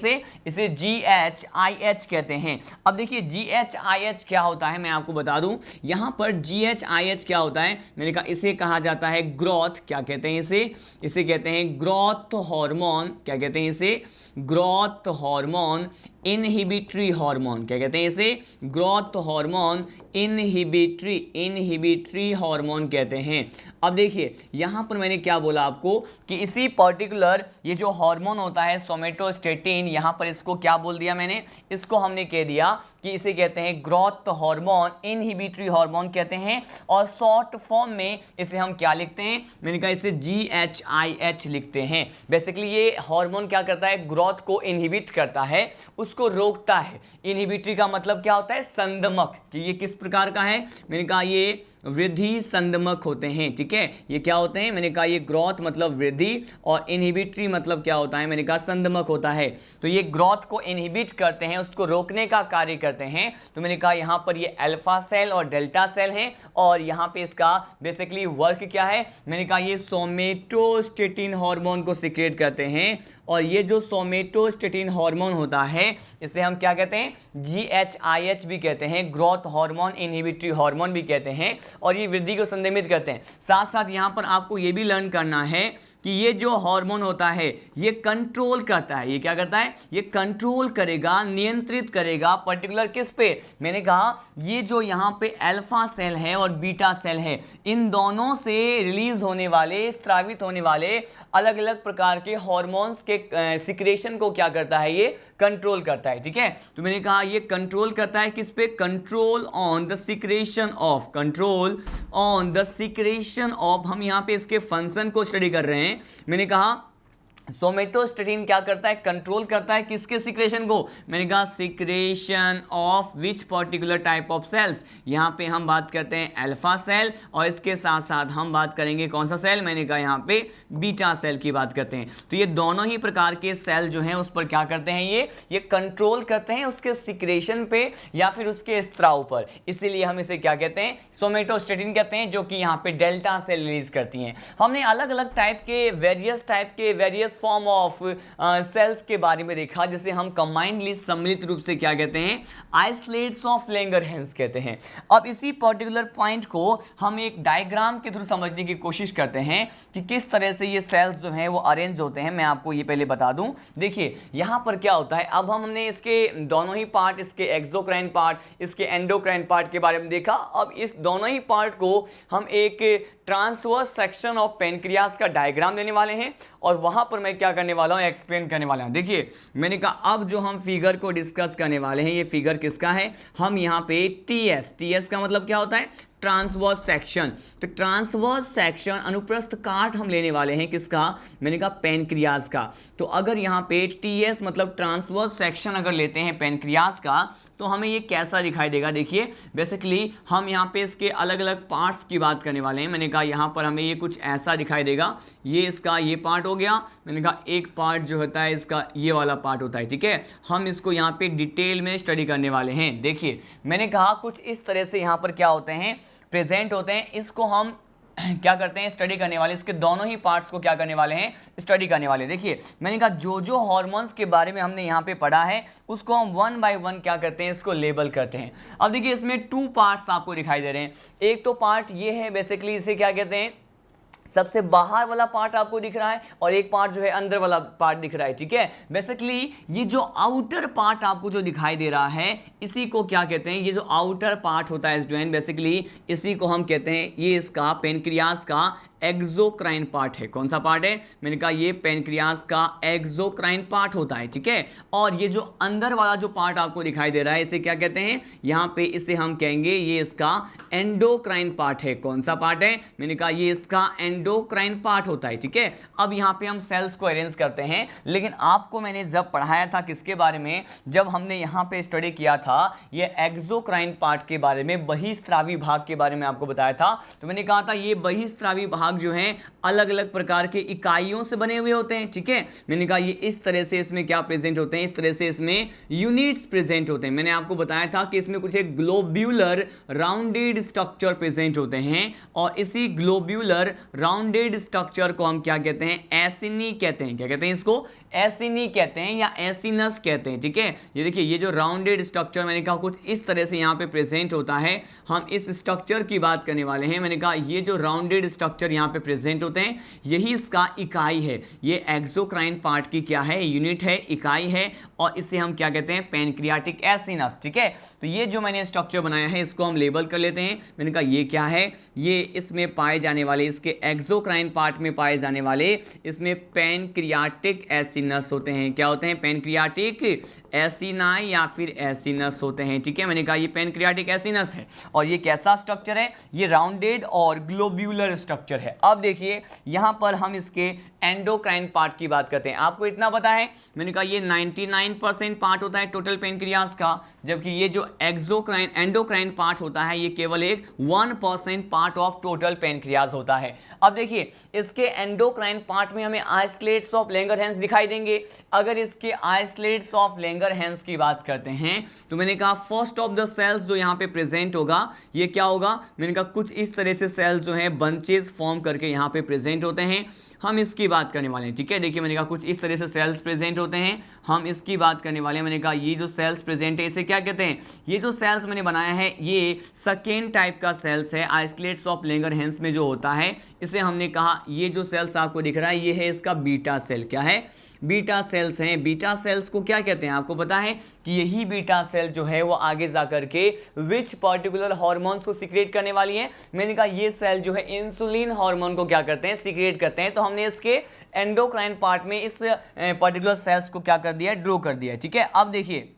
इसे GHIH कहते हैं। अब देखिए GHIH क्या होता है मैं आपको बता दूं। यहां पर GHIH क्या होता है, मैंने कहा इसे कहा जाता है ग्रोथ, क्या कहते हैं इसे कहते हैं ग्रोथ हार्मोन। क्या कहते हैं इसे ग्रोथ हार्मोन इनहिबिटरी हार्मोन। क्या कहते हैं इसे ग्रोथ हार्मोन इनहिबिटरी हार्मोन कहते हैं। अब देखिए यहां पर मैंने क्या बोला आपको कि इसी पर्टिकुलर ये जो हार्मोन होता है सोमेटोस्टेटिन, यहां पर इसको क्या बोल दिया मैंने, इसको हमने कह दिया कि इसे कहते हैं ग्रोथ हार्मोन इनहिबिटरी हार्मोन कहते हैं। और शॉर्ट फॉर्म में इसे हम क्या लिखते हैं, मैंने कहा इसे GHIH लिखते हैं। बेसिकली ये हार्मोन क्या करता है, ग्रोथ को इनहिबिट करता है, उसको रोकता है। इनहिबिटरी का मतलब क्या होता है, संदमक। कि ये किस प्रकार का है, मैंने कहा ये वृद्धि संदमक होते हैं। ठीक है, ये क्या होते हैं, मैंने कहा ये ग्रोथ मतलब वृद्धि और इनहिबिटरी मतलब क्या होता है, मैंने कहा संदमक होता है। तो ये ग्रोथ को इनहिबिट करते हैं, उसको रोकने का कार्य करते हैं। तो मैंने कहा यहाँ पर ये अल्फा सेल और डेल्टा सेल हैं और यहाँ पे इसका बेसिकली वर्क क्या है, मैंने कहा ये सोमेटोस्टेटिन हार्मोन को सीक्रेट करते हैं। और ये जो सोमेटोस्टेटिन हार्मोन होता है इसे हम क्या कहते हैं, GHIH भी कहते हैं, ग्रोथ हार्मोन इनहिबिटरी हार्मोन भी कहते हैं। और ये वृद्धि को संदमित करते हैं। साथ साथ यहाँ पर आपको ये भी लर्न करना है कि ये जो हार्मोन होता है ये कंट्रोल करता है। ये क्या करता है, ये कंट्रोल करेगा, नियंत्रित करेगा पर्टिकुलर किस पे, मैंने कहा ये जो यहाँ पे अल्फा सेल है और बीटा सेल है, इन दोनों से रिलीज होने वाले, स्रावित होने वाले अलग अलग प्रकार के हार्मोन्स के सिक्रेशन को क्या करता है, ये कंट्रोल करता है। ठीक है, तो मैंने कहा ये कंट्रोल करता है किस पे, control on the secretion of, control on the secretion of. हम यहाँ पे इसके फंक्शन को स्टडी कर रहे हैं। मैंने कहा सोमेटोस्टेटिन क्या करता है, कंट्रोल करता है किसके सिक्रेशन को, मैंने कहा secretion of which particular type of cells. यहाँ पे हम बात करते हैं अल्फा सेल और इसके साथ साथ हम बात करेंगे कौन सा सेल, मैंने कहा यहाँ पे बीटा सेल की बात करते हैं। तो ये दोनों ही प्रकार के सेल जो हैं उस पर क्या करते हैं, ये कंट्रोल करते हैं उसके सिक्रेशन पे या फिर उसके स्त्राव पर। इसीलिए हम इसे क्या कहते हैं, सोमेटोस्टेटिन कहते हैं, जो कि यहाँ पे डेल्टा सेल रिलीज करती हैं। हमने अलग अलग टाइप के वेरियस फॉर्म ऑफ सेल्स के बारे में देखा, जैसे हम कंबाइंडली सम्मिलित रूप से क्या कहते हैं, आइसोलेट्स ऑफ लैंगरहैंस कहते हैं। अब इसी पर्टिकुलर पॉइंट को हम एक डायग्राम के थ्रू समझने की कोशिश करते हैं कि किस तरह से ये सेल्स जो हैं वो अरेंज होते हैं। मैं आपको ये पहले बता दूं, देखिए यहां पर क्या होता है, अब हमने इसके दोनों ही पार्ट, इसके एक्सोक्राइन पार्ट, इसके एंडोक्राइन पार्ट के बारे में देखा। अब इस दोनों ही पार्ट को हम एक ट्रांसवर्स सेक्शन ऑफ पेनक्रियास का डायग्राम देने वाले हैं और वहां पर मैं क्या करने वाला हूं, एक्सप्लेन करने वाला हूं। देखिए मैंने कहा अब जो हम फिगर को डिस्कस करने वाले हैं, ये फिगर किसका है, हम यहां पे टीएस का मतलब क्या होता है, ट्रांसवर्स सेक्शन। तो ट्रांसवर्स सेक्शन अनुप्रस्थ काट हम लेने वाले हैं किसका, मैंने कहा पेनक्रियास का। तो अगर यहाँ पे टीएस मतलब ट्रांसवर्स सेक्शन अगर लेते हैं पेनक्रियास का तो हमें ये कैसा दिखाई देगा। देखिए बेसिकली हम यहाँ पे इसके अलग अलग पार्ट्स की बात करने वाले हैं। मैंने कहा यहाँ पर हमें ये कुछ ऐसा दिखाई देगा, ये इसका ये पार्ट हो गया, मैंने कहा एक पार्ट जो होता है इसका ये वाला पार्ट होता है। ठीक है, हम इसको यहाँ पे डिटेल में स्टडी करने वाले हैं। देखिए मैंने कहा कुछ इस तरह से यहाँ पर क्या होते हैं, प्रेजेंट होते हैं। इसको हम क्या करते हैं, स्टडी करने वाले, इसके दोनों ही पार्ट्स को क्या करने वाले हैं, स्टडी करने वाले। देखिए मैंने कहा जो जो हॉर्मोन्स के बारे में हमने यहाँ पे पढ़ा है उसको हम वन बाय वन क्या करते हैं, इसको लेबल करते हैं। अब देखिए इसमें 2 पार्ट्स आपको दिखाई दे रहे हैं। एक तो पार्ट ये है, बेसिकली इसे क्या कहते हैं, सबसे बाहर वाला पार्ट आपको दिख रहा है और एक पार्ट जो है अंदर वाला पार्ट दिख रहा है। ठीक है, बेसिकली ये जो आउटर पार्ट आपको जो दिखाई दे रहा है इसी को क्या कहते हैं, ये जो आउटर पार्ट होता है स्टूडेंट, बेसिकली इसी को हम कहते हैं, ये इसका पेनक्रियास का एक्सोक्राइन पार्ट है। कौन सा पार्ट है, मैंने कहा ये पेनक्रियास का एक्सोक्राइन पार्ट होता है। ठीक है, और ये जो अंदर वाला जो पार्ट आपको दिखाई दे रहा है इसे क्या कहते हैं, यहाँ पे इसे हम कहेंगे ये इसका एंडोक्राइन पार्ट है। कौन सा पार्ट है, मैंने कहा ये इसका एंडोक्राइन पार्ट होता है। ठीक है, अब यहाँ पे हम सेल्स को अरेंज करते हैं, लेकिन आपको मैंने जब पढ़ाया था किसके बारे में, जब हमने यहाँ पे स्टडी किया था ये एक्सोक्राइन पार्ट के बारे में, बहिस्रावी भाग के बारे में आपको बताया था। तो मैंने कहा था ये बहिस्रावी भाग भाग जो हैं अलग अलग प्रकार के इकाइयों से बने हुए होते हैं, ठीक है। मैंने कहा ये इस तरह से इसमें क्या प्रेजेंट होते हैं, इस तरह से इसमें यूनिट्स प्रेजेंट होते हैं। मैंने आपको बताया था कि इसमें कुछ एक ग्लोब्यूलर राउंडेड स्ट्रक्चर प्रेजेंट होते हैं और इसी ग्लोब्यूलर राउंडेड स्ट्रक्चर को हम क्या कहते हैं, एसिनी कहते हैं। क्या कहते हैं इसको, एसिनी कहते हैं या एसिनस कहते हैं, ठीक है। ये देखिए ये जो राउंडेड स्ट्रक्चर मैंने कहा कुछ इस तरह से यहाँ पे प्रेजेंट होता है। हम इस स्ट्रक्चर की बात करने वाले हैं। मैंने कहा ये जो राउंडेड स्ट्रक्चर यहाँ पे प्रेजेंट होते हैं यही इसका इकाई है। ये एक्सोक्राइन पार्ट की क्या है, यूनिट है, इकाई है और इसे हम क्या कहते हैं, पैनक्रियाटिक एसिनस, ठीक है। तो ये जो मैंने स्ट्रक्चर बनाया है इसको हम लेबल कर लेते हैं। मैंने कहा ये क्या है, ये इसमें पाए जाने वाले, इसके एक्सोक्राइन पार्ट में पाए जाने वाले इसमें पैनक्रियाटिक एसिनस होते हैं। क्या होते हैं, पैनक्रियाटिक एसिनाई या फिर एसिनस होते हैं, ठीक है। मैंने कहा ये पैनक्रियाटिक एसिनस है और ये कैसा स्ट्रक्चर है, ये राउंडेड और ग्लोब्यूलर स्ट्रक्चर है। अब देखिए यहाँ पर हम इसके एंडोक्राइन पार्ट की बात करते हैं। आपको इतना पता है, मैंने कहा ये 99% पार्ट होता है टोटल पैनक्रियाज का, जबकि ये जो एक्सोक्राइन एंडोक्राइन पार्ट होता है ये केवल एक 1% पार्ट ऑफ टोटल पैनक्रियाज होता है। अब देखिए इसके एंडोक्राइन पार्ट में हमें आइसोलेट्स ऑफ लैंगरहैंस दिखाई देंगे। अगर इसके आइसोलेट्स ऑफ लैंगरहैंस की बात करते हैं तो मैंने कहा फर्स्ट ऑफ द सेल्स जो यहाँ पे प्रेजेंट होगा ये क्या होगा, मैंने कहा कुछ इस तरह से सेल्स जो है बंचेस फॉर्म करके यहाँ पे प्रेजेंट होते हैं। हम इसकी बात करने वाले हैं, ठीक है। देखिए मैंने कहा कुछ इस तरह से सेल्स प्रेजेंट होते हैं, हम इसकी बात करने वाले हैं। मैंने कहा ये जो सेल्स प्रेजेंट है इसे क्या कहते हैं, ये जो सेल्स मैंने बनाया है ये सेकेंड टाइप का सेल्स है, आइसोलेट्स ऑफ लैंगरहैंस में जो होता है इसे हमने कहा, ये जो सेल्स आपको दिख रहा है ये है इसका बीटा सेल। क्या है, बीटा सेल्स हैं। बीटा सेल्स को क्या कहते हैं, आपको पता है कि यही बीटा सेल जो है वो आगे जा करके विच पर्टिकुलर हार्मोन्स को सीक्रेट करने वाली है। मैंने कहा ये सेल जो है इंसुलिन हार्मोन को क्या करते हैं, सीक्रेट करते हैं। तो हमने इसके एंडोक्राइन पार्ट में इस पर्टिकुलर सेल्स को क्या कर दिया है, ड्रॉ कर दिया है, ठीक है। अब देखिए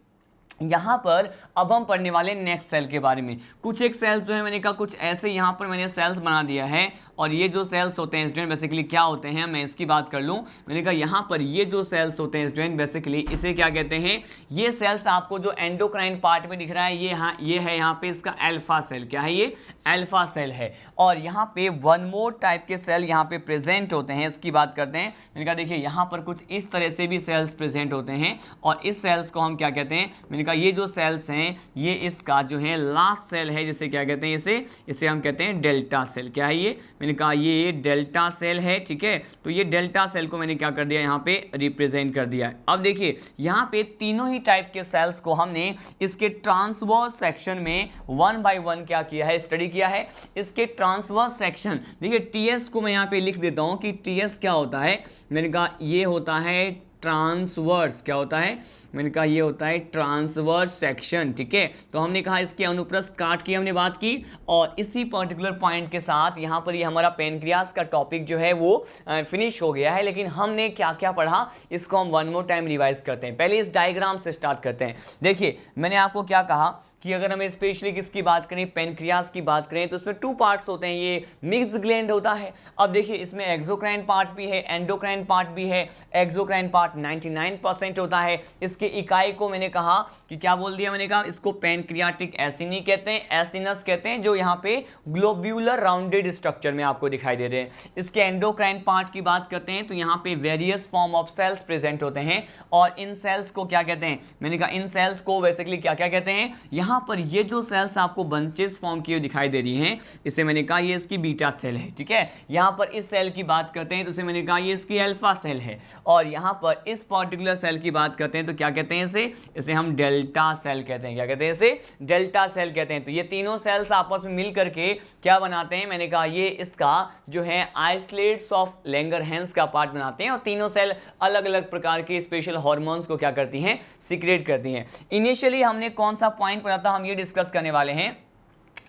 यहाँ पर अब हम पढ़ने वाले नेक्स्ट सेल के बारे में। कुछ एक सेल्स जो है मैंने कहा कुछ ऐसे यहाँ पर मैंने सेल्स बना दिया है और ये जो सेल्स होते हैं स्टूडेंट बेसिकली क्या होते हैं, मैं इसकी बात कर लूँ। मैंने कहा यहाँ पर ये जो सेल्स होते हैं स्टूडेंट बेसिकली इसे क्या कहते हैं, ये सेल्स आपको जो एंडोक्राइन पार्ट में दिख रहा है ये है यहाँ पे इसका अल्फा सेल। क्या है, ये अल्फा सेल है। और यहाँ पे वन मोर टाइप के सेल यहाँ पे प्रेजेंट होते हैं, इसकी बात करते हैं। मैंने कहा देखिए यहाँ पर कुछ इस तरह से भी सेल्स प्रेजेंट होते हैं और इस सेल्स को हम क्या कहते हैं, मैंने कहा ये जो सेल्स हैं ये इसका जो है लास्ट सेल है, जिसे क्या कहते हैं, इसे हम कहते हैं डेल्टा सेल। क्या है ये, मैंने कहा ये डेल्टा सेल है, ठीक है। तो ये डेल्टा सेल को मैंने क्या कर दिया, यहाँ पे रिप्रेजेंट कर दिया है। अब देखिए यहाँ पे तीनों ही टाइप के सेल्स को हमने इसके ट्रांसवर्स सेक्शन में 1 बाय 1 क्या किया है, स्टडी किया है। इसके ट्रांसवर्स सेक्शन देखिए टीएस को मैं यहाँ पे लिख देता हूँ कि टीएस क्या होता है। मैंने कहा ये होता है ट्रांसवर्स, क्या होता है, मैंने कहा ये होता है ट्रांसवर्स सेक्शन, ठीक है। तो हमने कहा इसके अनुप्रस्थ काट की हमने बात की और इसी पर्टिकुलर पॉइंट के साथ यहाँ पर ये हमारा पैनक्रियास का टॉपिक जो है वो फिनिश हो गया है। लेकिन हमने क्या क्या पढ़ा इसको हम वन मोर टाइम रिवाइज करते हैं। पहले इस डायग्राम से स्टार्ट करते हैं। देखिए मैंने आपको क्या कहा कि अगर हमें स्पेशली किसकी बात करें, पैनक्रियास की बात करें, तो इसमें 2 पार्ट्स होते हैं, ये मिक्स्ड ग्लैंड होता है। अब देखिए इसमें एक्सोक्राइन पार्ट भी है, एंडोक्राइन पार्ट भी है। एक्सोक्राइन पार्ट 99% होता है। इसके इकाई को मैंने कहा कि क्या बोल दिया, मैंने कहा इसको पैनक्रियाटिक एसिनी कहते हैं, एसिनस कहते हैं, जो यहाँ पे ग्लोब्यूलर राउंडेड स्ट्रक्चर में आपको दिखाई दे रहे हैं। इसके एंडोक्राइन पार्ट की बात करते हैं तो यहाँ पे various form of cells present होते हैं और इन सेल्स को क्या कहते हैं, मैंने कहा इन सेल्स को बेसिकली क्या क्या कहते हैं। यहाँ पर ये जो सेल्स आपको बंचेस फॉर्म की दिखाई दे रही हैं इसे मैंने कहा ये इसकी बीटा सेल है, ठीक है। यहाँ पर इस सेल की बात करते हैं तो इसे मैंने कहा ये इसकी अल्फा सेल है और यहाँ पर इस पर्टिकुलर सेल की बात करते हैं तो क्या कहते हैं इसे हम डेल्टा सेल कहते हैं। क्या कहते हैं, इसे डेल्टा सेल कहते हैं। तो ये तीनों सेल्स आपस में मिल करके क्या बनाते हैं, मैंने कहा ये इसका जो है आइसोलेट्स ऑफ लैंगरहैंस का पार्ट बनाते हैं और तीनों सेल अलग अलग प्रकार के स्पेशल हार्मोन्स को क्या करती हैं, सीक्रेट करती हैं। इनिशियली हमने कौन सा पॉइंट पढ़ा था, हम ये डिस्कस करने वाले हैं।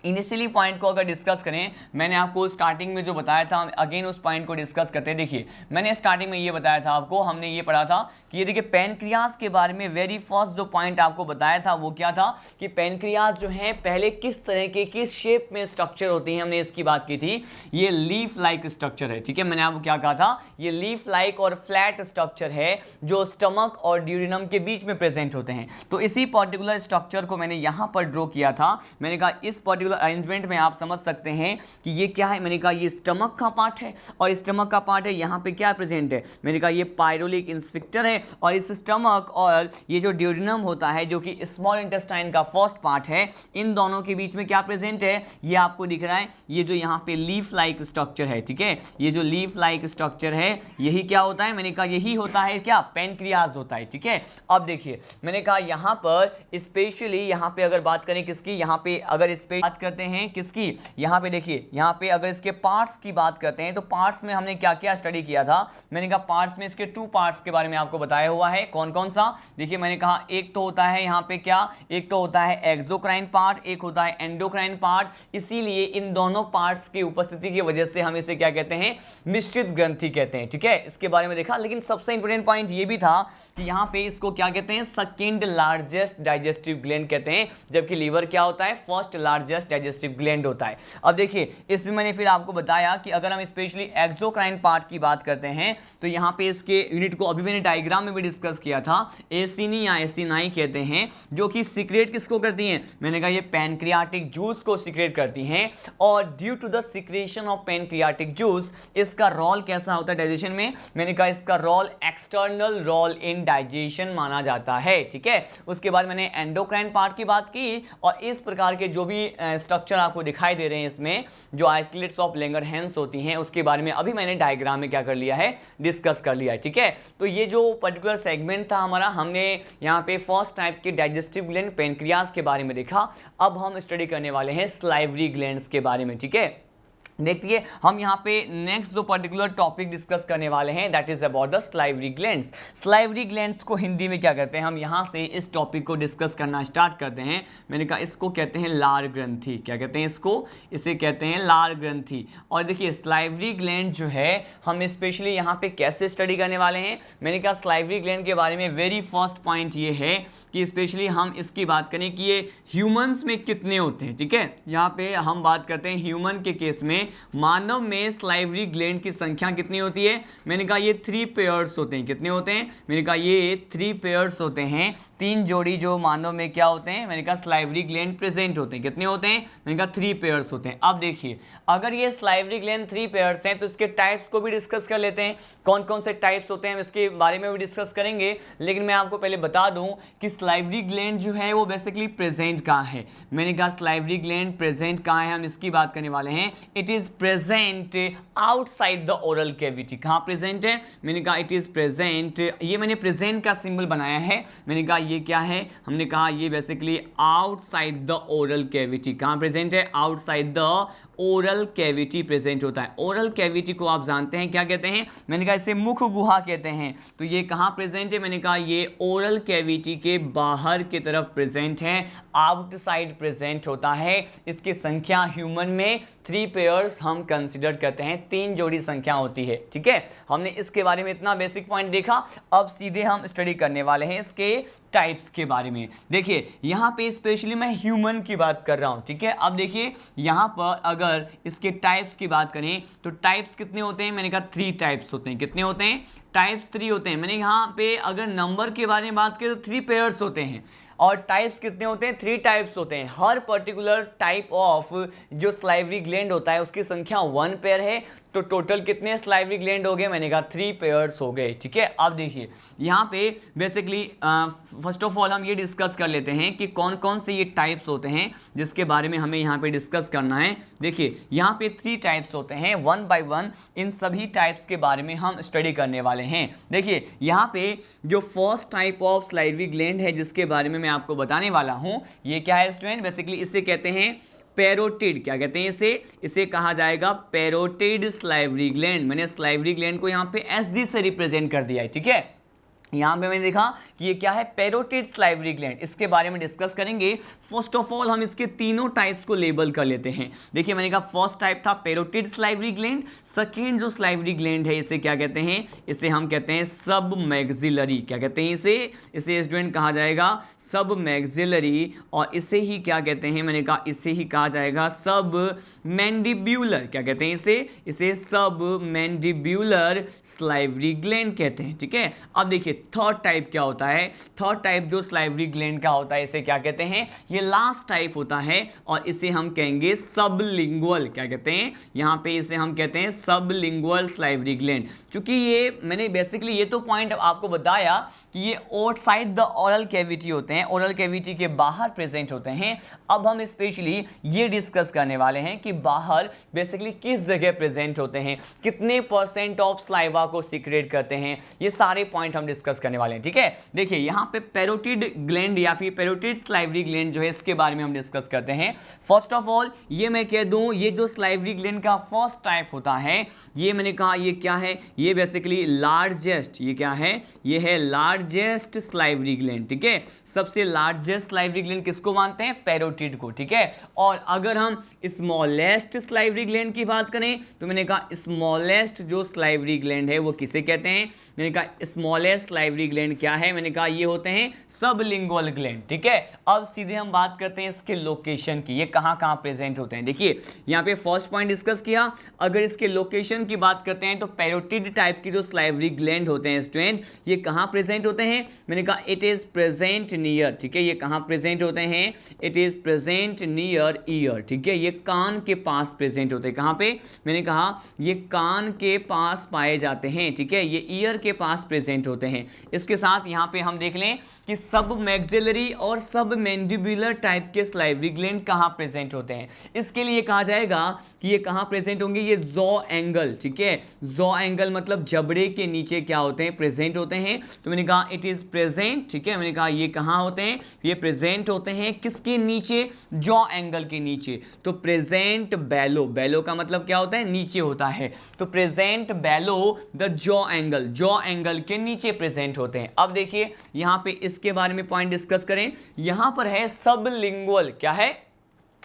इनिशियली पॉइंट को अगर डिस्कस करें, मैंने आपको स्टार्टिंग में जो बताया था, अगेन उस पॉइंट को डिस्कस करते हैं। देखिए मैंने स्टार्टिंग में ये बताया था आपको, हमने ये पढ़ा था कि ये देखिए पैनक्रियास के बारे में वेरी फर्स्ट जो पॉइंट आपको बताया था वो क्या था कि पैनक्रियास जो है पहले किस तरह के किस शेप में स्ट्रक्चर होती है, हमने इसकी बात की थी। ये लीफ लाइक स्ट्रक्चर है, ठीक है। मैंने आपको क्या कहा था, ये लीफ लाइक और फ्लैट स्ट्रक्चर है जो स्टमक और ड्यूरिनम के बीच में प्रेजेंट होते हैं। तो इसी पर्टिकुलर स्ट्रक्चर को मैंने यहाँ पर ड्रॉ किया था। मैंने कहा इस पर्टिकुलर अरेंजमेंट में आप समझ सकते हैं कि ये क्या है, मैंने कहा ये स्टमक का पार्ट है और स्टमक का पार्ट है, यहाँ पे क्या प्रेजेंट है, मैंने कहा ये पायरोलिक इंस्ट्रक्टर है और इस स्टमक और ये जो ड्यूडेनम होता है जो कि स्मॉल इंटेस्टाइन का फर्स्ट पार्ट है, इन दोनों के बीच में क्या प्रेजेंट है, ये आपको दिख रहा है, ये जो यहाँ पे लीफ लाइक स्ट्रक्चर है, ठीक है, ये जो लीफ लाइक स्ट्रक्चर है यही क्या होता है, मैंने कहा यही होता है क्या, पैनक्रियाज होता है, ठीक है। अब देखिए मैंने कहा यहाँ पर स्पेशली यहाँ पे अगर बात करें किसकी, यहाँ पे अगर इस पे बात करते हैं किसकी, यहाँ पे देखिए यहाँ पे अगर इसके पार्ट्स की बात करते हैं तो पार्ट्स में हमने क्या क्या स्टडी किया था, मैंने कहा पार्ट्स में इसके 2 पार्ट्स के बारे में आपको बताया हुआ है, कौन कौन सा, देखिए मैंने कहा एक तो होता है यहाँ पे क्या, एक तो होता है एक्सोक्राइन पार्ट, एक होता है एंडोक्राइन पार्ट, इसीलिए इन दोनों पार्ट्स की उपस्थिति की वजह से हम इसे क्या कहते हैं, मिश्रित ग्रंथि कहते हैं, ठीक है, इसके बारे में देखा। लेकिन सबसे इंपॉर्टेंट पॉइंट ये भी था कि यहाँ पे इसको क्या कहते हैं, सेकंड लार्जेस्ट डाइजेस्टिव ग्लैंड कहते हैं, जबकि लीवर क्या होता है, फर्स्ट लार्जेस्ट डाइजेस्टिव ग्लैंड होता है। अब देखिए इसमें मैंने फिर आपको बताया कि अगर हम स्पेशली एक्सोक्राइन पार्ट की बात करते हैं तो यहाँ पे इसके यूनिट को अभी मैंने डायग्राम में भी डिस्कस किया था, एसिनी या एसिनाई कहते हैं, जो कि सीक्रेट किसको करती हैं, मैंने कहा ये पैनक्रियाटिक जूस को सीक्रेट करती हैं और due to the secretion of pancreatic juice इसका रोल कैसा होता है डाइजेशन में, मैंने कहा इसका role external role in digestion माना जाता है, ठीक है। उसके बाद मैंने एंडोक्राइन पार्ट की बात की और इस प्रकार के जो भी स्ट्रक्चर आपको दिखाई दे रहे हैं इसमें जो आइसोलेट्स ऑफ लैंगरहैंस होती हैं उसके बारे में अभी मैंने डायग्राम में क्या कर लिया है, डिस्कस कर लिया है, ठीक है। तो ये जो पर्टिकुलर सेगमेंट था हमारा, हमने यहाँ पे फर्स्ट टाइप के डाइजेस्टिव ग्लैंड पैनक्रियाज के बारे में देखा। अब हम स्टडी करने वाले हैं स्लाइवरी ग्लैंड्स के बारे में, ठीक है। देखिए हम यहाँ पे नेक्स्ट जो पर्टिकुलर टॉपिक डिस्कस करने वाले हैं that is about the salivary glands. Salivary glands को हिंदी में क्या कहते हैं, हम यहाँ से इस टॉपिक को डिस्कस करना स्टार्ट करते हैं। मैंने कहा इसको कहते हैं लार ग्रंथि, क्या कहते हैं इसको, इसे कहते हैं लार ग्रंथि। और देखिए स्लाइवरी ग्लैंड जो है हम स्पेशली यहाँ पे कैसे स्टडी करने वाले हैं, मैंने कहा स्लाइवरी ग्लैंड के बारे में वेरी फर्स्ट पॉइंट ये है कि स्पेशली हम इसकी बात करें कि ये ह्यूमंस में कितने होते हैं, ठीक है। यहाँ पे हम बात करते हैं ह्यूमन के केस में, मानव में स्लाइवरी ग्लैंड की संख्या कितनी होती है, मैंने कहा ये 3 पेयर्स होते हैं, कितने होते हैं, मैंने कहा ये 3 पेयर्स होते हैं, 3 जोड़ी जो मानव में क्या होते हैं, मैंने कहा स्लाइवरी ग्लैंड प्रेजेंट होते हैं, कितने होते हैं, मैंने कहा 3 पेयर्स होते हैं। अब देखिए अगर ये स्लाइवरी ग्लैंड 3 पेयर्स हैं तो इसके टाइप्स को भी डिस्कस कर लेते हैं, कौन कौन से टाइप्स होते हैं इसके बारे में भी डिस्कस करेंगे। लेकिन मैं आपको पहले बता दूं कि स्लाइवरी ग्लैंड जो है वो बेसिकली प्रेजेंट कहाँ है, मैंने कहा स्लाइवरी ग्लैंड प्रेजेंट कहाँ है, हम इसकी बात करने वाले हैं। It is present outside the oral cavity, कहाँ प्रेजेंट है, मैंने कहा इट इज प्रेजेंट, ये मैंने प्रेजेंट का सिंबल बनाया है, मैंने कहा ये क्या है, हमने कहा ये basically outside the oral cavity, कहाँ प्रेजेंट है, outside the oral cavity present होता है। ओरल कैविटी को आप जानते हैं क्या कहते हैं, मैंने कहा इसे मुख गुहा कहते हैं। तो ये कहाँ प्रेजेंट है, मैंने कहा ये ओरल कैविटी के बाहर की तरफ प्रेजेंट है, आउटसाइड प्रेजेंट होता है। इसकी संख्या ह्यूमन में 3 पेयर्स हम कंसिडर करते हैं, 3 जोड़ी संख्या होती है, ठीक है। हमने इसके बारे में इतना बेसिक पॉइंट देखा, अब सीधे हम स्टडी करने वाले हैं इसके टाइप्स के बारे में। देखिए यहाँ पे स्पेशली मैं ह्यूमन की बात कर रहा हूँ, ठीक है। अब देखिए यहाँ पर अगर इसके टाइप्स की बात करें तो टाइप्स कितने होते हैं, मैंने कहा 3 टाइप्स होते हैं, कितने होते हैं, टाइप्स 3 होते हैं। मैंने यहाँ पे अगर नंबर के बारे में बात करें तो 3 पेयर्स होते हैं और टाइप्स कितने होते हैं, 3 टाइप्स होते हैं। हर पर्टिकुलर टाइप ऑफ जो स्लाइवरी ग्लैंड होता है उसकी संख्या 1 पेयर है, तो टोटल कितने स्लाइवरी ग्लैंड हो गए, मैंने कहा 3 पेयर्स हो गए, ठीक है। अब देखिए यहाँ पे बेसिकली फर्स्ट ऑफ ऑल हम ये डिस्कस कर लेते हैं कि कौन कौन से ये टाइप्स होते हैं जिसके बारे में हमें यहाँ पे डिस्कस करना है। देखिए यहाँ पे 3 टाइप्स होते हैं, 1 बाय 1 इन सभी टाइप्स के बारे में हम स्टडी करने वाले हैं। देखिए यहाँ पे जो first type of salivary gland है जिसके बारे में मैं आपको बताने वाला हूँ, ये क्या है स्टूडेंट, बेसिकली इसे कहते हैं पैरोटिड, क्या कहते हैं इसे कहा जाएगा पैरोटिड स्लाइवरी ग्लैंड। मैंने स्लाइवरी ग्लैंड को यहाँ पे SD से रिप्रेजेंट कर दिया है, ठीक है। यहाँ पे मैंने देखा कि ये क्या है, पैरोटिड स्लाइवरी ग्लैंड, इसके बारे में डिस्कस करेंगे। फर्स्ट ऑफ ऑल हम इसके तीनों टाइप्स को लेबल कर लेते हैं। देखिए मैंने कहा फर्स्ट टाइप था पैरोटिड स्लाइवरी ग्लैंड, सेकेंड जो स्लाइवरी ग्लैंड है इसे क्या कहते हैं, इसे हम कहते हैं सब मैक्सिलरी, क्या कहते हैं इसे स्टूडेंट कहा जाएगा सब मैक्सिलरी, और इसे ही क्या कहते हैं, मैंने कहा इसे ही कहा जाएगा सब मैंडिब्यूलर, क्या कहते हैं इसे सब मैंडिब्यूलर स्लाइवरी ग्लैंड कहते हैं, ठीक है। अब देखिए थर्ड टाइप क्या होता है, थर्ड टाइप जो सलाइवरी ग्लैंड का होता है इसे क्या कहते हैं, ये लास्ट टाइप होता है और इसे हम कहेंगे सबलिंगुअल, क्या कहते हैं यहाँ पे इसे हम कहते हैं सबलिंगुअल सलाइवरी ग्लैंड। क्योंकि ये मैंने बेसिकली ये तो पॉइंट आपको बताया कि ये आउटसाइड द ओरल कैविटी होते हैं, ओरल कैविटी के बाहर प्रेजेंट होते हैं। अब हम स्पेशली ये डिस्कस करने वाले हैं कि बाहर बेसिकली किस जगह प्रेजेंट होते हैं, कितने % ऑफ सलाइवा को सीक्रेट करते हैं, ये सारे पॉइंट हम डिस्कस करने वाले हैं। ठीक है, देखिए यहाँ पे पैरोटिड ग्लैंड या फिर पैरोटिड सलाइवरी ग्लैंड जो है इसके बारे में हम डिस्कस करते हैं। फर्स्ट ऑफ ऑल ये मैं कह दूं, ये जो सलाइवरी ग्लैंड का फर्स्ट टाइप होता है, ये मैंने कहा ये क्या है, ये बेसिकली लार्जेस्ट, ये क्या है, ये है लार्जेस्ट सलाइवरी ग्लैंड। ठीक है, सबसे लार्जेस्ट सलाइवरी ग्लैंड किसको मानते हैं, पैरोटिड को। ठीक है, और अगर हम स्मॉलेस्ट सलाइवरी ग्लैंड की बात करें तो मैंने कहा स्मॉलेस्ट जो सलाइवरी ग्लैंड है वो किसे कहते हैं, मैंने कहा स्मॉलेस्ट सलाइवरी ग्लैंड क्या है, मैंने कहा ये होते हैं सबलिंगुअल ग्लैंड। ठीक है, अब सीधे हम बात करते हैं इसके लोकेशन की, ये कहां कहां प्रेजेंट होते हैं। देखिए यहां पे फर्स्ट पॉइंट डिस्कस किया, अगर इसके लोकेशन की बात करते हैं तो पैरोटिड टाइप की जो सलाइवरी ग्लैंड होते हैं स्टूडेंट, ये कहां प्रेजेंट होते हैं, मैंने कहा इट इज प्रेजेंट नियर। ठीक है, ये कहां प्रेजेंट होते हैं, it is present near year. ठीक है, ये कान के पास प्रेजेंट होते हैं, कहां पे, मैंने कहा ये कान के पास पाए जाते हैं। ठीक है, ये ईयर के पास प्रेजेंट होते हैं। इसके साथ यहाँ पे हम देख लें कि सब मैक्सिलरी और सब मैंडिबुलर टाइप के सलाइवरी ग्लैंड कहाँ प्रेजेंट होते हैं। इसके लिए कहा जाएगा कि ये कहाँ प्रेजेंट होंगे, ये जॉ एंगल। ठीक है, जॉ एंगल मतलब जबड़े के नीचे क्या होते हैं, प्रेजेंट होते हैं। तो मैंने कहा इट इज प्रेजेंट। ठीक है, मैंने कहा ये कहाँ होते हैं, ये प्रेजेंट होते हैं किसके नीचे, जॉ एंगल के नीचे। तो प्रेजेंट बेलो, बेलो का मतलब क्या होता है, नीचे होता है। तो present bellow the jaw angle, jaw angle के नीचे प्रेजेंट होते हैं। अब देखिए यहां पे इसके बारे में पॉइंट डिस्कस करें, यहां पर है सबलिंगुअल, क्या है,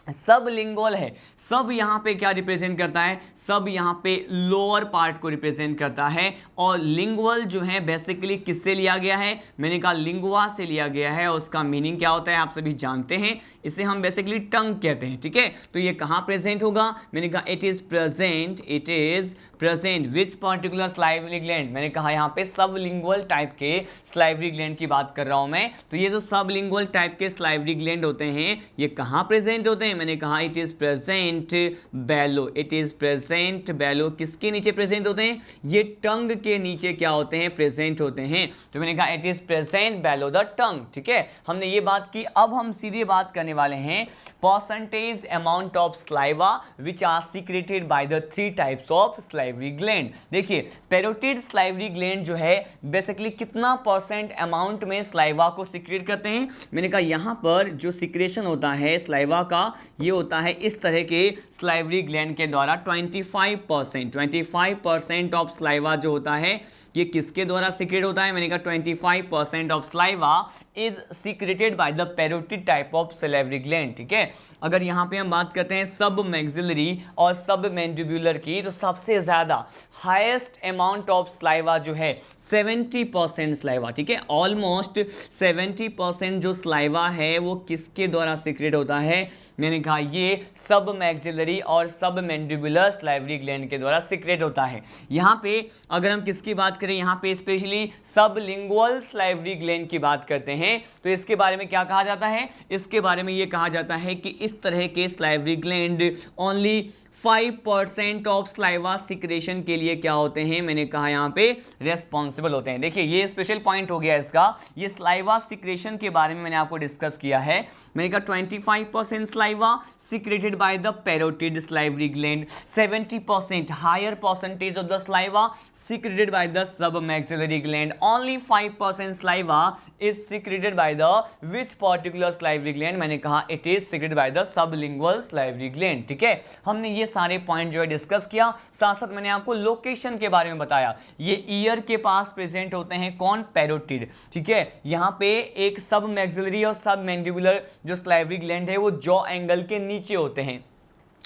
सबलिंगुअल है। सब यहाँ पे क्या रिप्रेजेंट करता है, सब यहाँ पे लोअर पार्ट को रिप्रेजेंट करता है, और लिंगुअल जो है बेसिकली किससे लिया गया है, मैंने कहा लिंगुआ से लिया गया है, और उसका मीनिंग क्या होता है आप सभी जानते हैं, इसे हम बेसिकली टंग कहते हैं। ठीक है, तो ये कहाँ प्रेजेंट होगा, मैंने कहा it is present, it is present which particular salivary gland, मैंने कहा यहाँ पे सबलिंगुअल टाइप के सलाइवरी ग्लैंड की बात कर रहा हूं मैं। तो ये जो सबलिंगुअल टाइप के सलाइवरी ग्लैंड होते हैं ये कहाँ प्रेजेंट होते हैं, मैंने कहा it is present below, it is present below, किसके नीचे प्रेजेंट होते हैं, ये टंग के नीचे क्या होते हैं, प्रेजेंट होते हैं। तो मैंने कहा it is present bellow the tongue. ठीक है, हमने ये बात की। अब हम सीधे बात करने वाले हैं percentage amount of saliva which are secreted by the 3 types of salivary gland. देखिए पैरोटिड सलाइवरी ग्लैंड जो है बेसिकली कितना % अमाउंट में सलाइवा को सीक्रेट करते हैं, मैंने कहा यहाँ पर जो सीक्रेशन होता है सलाइवा का ये होता है इस तरह के सलाइवरी ग्लैंड के द्वारा 25% ऑफ सलाइवा जो होता है ये किसके द्वारा सीक्रेट होता है, मैंने कहा 25% of saliva is secreted by the parotid type of salivary gland. ठीक है, अगर यहाँ पे हम बात करते हैं सब मैक्सिलरी और सब मैंडिबुलर की, तो सबसे ज्यादा हाईएस्ट अमाउंट ऑफ सलाइवा जो है 70% सलाइवा। ठीक है, ऑलमोस्ट 70% जो सलाइवा है वो किसके द्वारा सीक्रेट होता है, मैंने कहा ये सब मैक्सिलरी और सब मैंडिबुलर सलाइवरी ग्लैंड के द्वारा सीक्रेट होता है। यहाँ पे अगर हम किसकी बात करें, यहाँ पे स्पेशली सबलिंगुअल सलाइवरी ग्लैंड की बात करते हैं, तो इसके बारे में क्या कहा जाता है, इसके बारे में ये कहा जाता है कि इस तरह के salivary gland only 5% of saliva secretion के लिए क्या होते हैं, मैंने कहा यहाँ पे रेस्पॉन्सिबल होते हैं। देखिए ये स्पेशल पॉइंट हो गया इसका, ये सलाइवा सिक्रेशन के बारे में मैंने आपको डिस्कस किया है। मैंने कहा 25% saliva secreted by the parotid salivary gland, 70% higher percentage of the saliva secreted by the sub maxillary gland, only 5% saliva is secreted by the which particular salivary gland, मैंने कहा it is secreted by the sublingual salivary gland. ठीक है, हमने ये सारे पॉइंट जो है डिस्कस किया, साथ साथ मैंने आपको लोकेशन के बारे में बताया। ये ईयर के पास प्रेजेंट होते हैं कौन, पैरोटिड। ठीक है, यहाँ पे एक सब मैक्सिलरी और सब मैंडिबुलर जो सलाइवरी ग्लैंड है वो जॉ एंगल के नीचे होते हैं।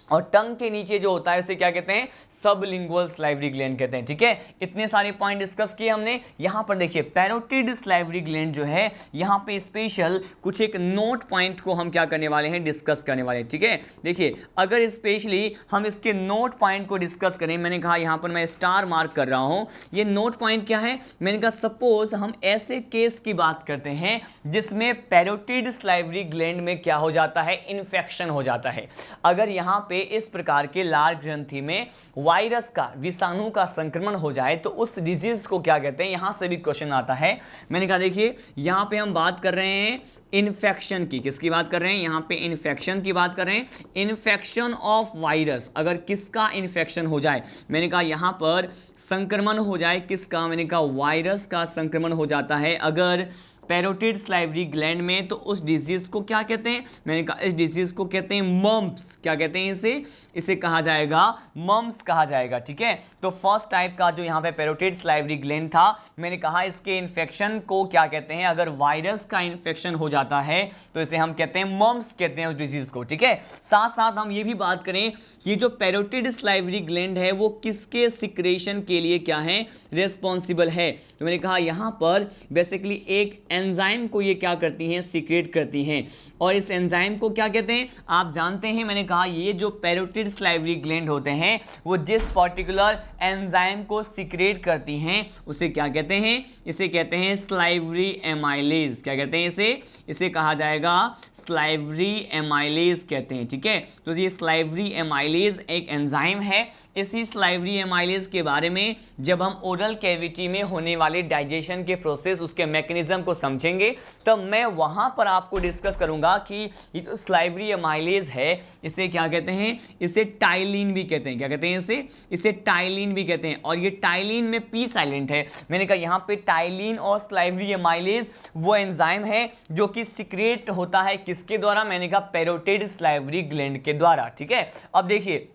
और टंग के नीचे जो होता है उसे क्या कहते हैं, सबलिंगुअल सलाइवरी ग्लैंड कहते हैं। ठीक है, इतने सारे पॉइंट डिस्कस किए हमने। यहां पर देखिए पैरोटिड सलाइवरी ग्लैंड जो है, यहां पे स्पेशल कुछ एक नोट पॉइंट को हम क्या करने वाले हैं, डिस्कस करने वाले हैं। ठीक है, देखिए अगर स्पेशली हम इसके नोट पॉइंट को डिस्कस करें, मैंने कहा यहां पर मैं स्टार मार्क कर रहा हूं, ये नोट पॉइंट क्या है, मैंने कहा सपोज हम ऐसे केस की बात करते हैं जिसमें पैरोटिड सलाइवरी ग्लैंड में क्या हो जाता है, इन्फेक्शन हो जाता है। अगर यहां पे इस प्रकार के लाल ग्रंथि में वायरस का, विषाणु का संक्रमण हो जाए तो उस डिजीज को क्या कहते हैं, यहां से भी क्वेश्चन आता है। मैंने कहा देखिए यहां पे हम बात कर रहे हैं इन्फेक्शन की, किसकी बात कर रहे हैं, यहां पे इन्फेक्शन की बात कर रहे हैं, इन्फेक्शन ऑफ वायरस। अगर किसका इन्फेक्शन हो जाए, मैंने कहा यहां पर संक्रमण हो जाए, किसका, मैंने कहा वायरस का संक्रमण हो जाता है अगर पैरोटिड सलाइवरी ग्लैंड में, तो उस डिजीज को क्या कहते हैं, मैंने कहा इस डिजीज को कहते हैं मम्प्स। क्या कहते हैं इसे कहा जाएगा मम्प्स कहा जाएगा। ठीक है, तो फर्स्ट टाइप का जो यहाँ पे पैरोटिड सलाइवरी ग्लैंड था, मैंने कहा इसके इन्फेक्शन को क्या कहते हैं, अगर वायरस का इन्फेक्शन हो जाता है तो इसे हम कहते हैं मम्प्स कहते हैं उस डिजीज को। ठीक है, साथ साथ हम ये भी बात करें कि जो पैरोटिड सलाइवरी ग्लैंड है वो किसके सिक्रेशन के लिए क्या है, रिस्पॉन्सिबल है। तो मैंने कहा यहाँ पर बेसिकली एक एंजाइम को ये क्या करती हैं, सीक्रेट करती हैं, और इस एंजाइम को क्या कहते हैं, आप जानते हैं। मैंने कहा ये जो पैरोटिड सलाइवरी ग्लैंड होते हैं वो जिस पर्टिकुलर एंजाइम को सीक्रेट करती हैं उसे क्या कहते हैं, इसे कहते हैं सलाइवरी एमाइलेज। क्या कहते हैं इसे कहा जाएगा सलाइवरी एमाइलेज कहते हैं। ठीक है, तो ये सलाइवरी एमाइलेज एक एंजाइम है। इसी सलाइवरी एमाइलेज के बारे में जब हम ओरल कैविटी में होने वाले डाइजेशन के प्रोसेस, उसके मैकेनिज्म को समझेंगे, तब मैं वहां पर आपको डिस्कस करूंगा कि ये जो सलाइवरी एमाइलेज है इसे क्या कहते हैं, इसे टाइलिन भी कहते हैं। क्या कहते हैं इसे टाइलिन भी कहते हैं, और ये टाइलिन में पी साइलेंट है। मैंने कहा यहाँ पे टाइलिन और सलाइवरी एमाइलेज वो एंजाइम है जो कि सीक्रेट होता है किसके द्वारा, मैंने कहा पैरोटिड सलाइवरी ग्लैंड के द्वारा। ठीक है, अब देखिए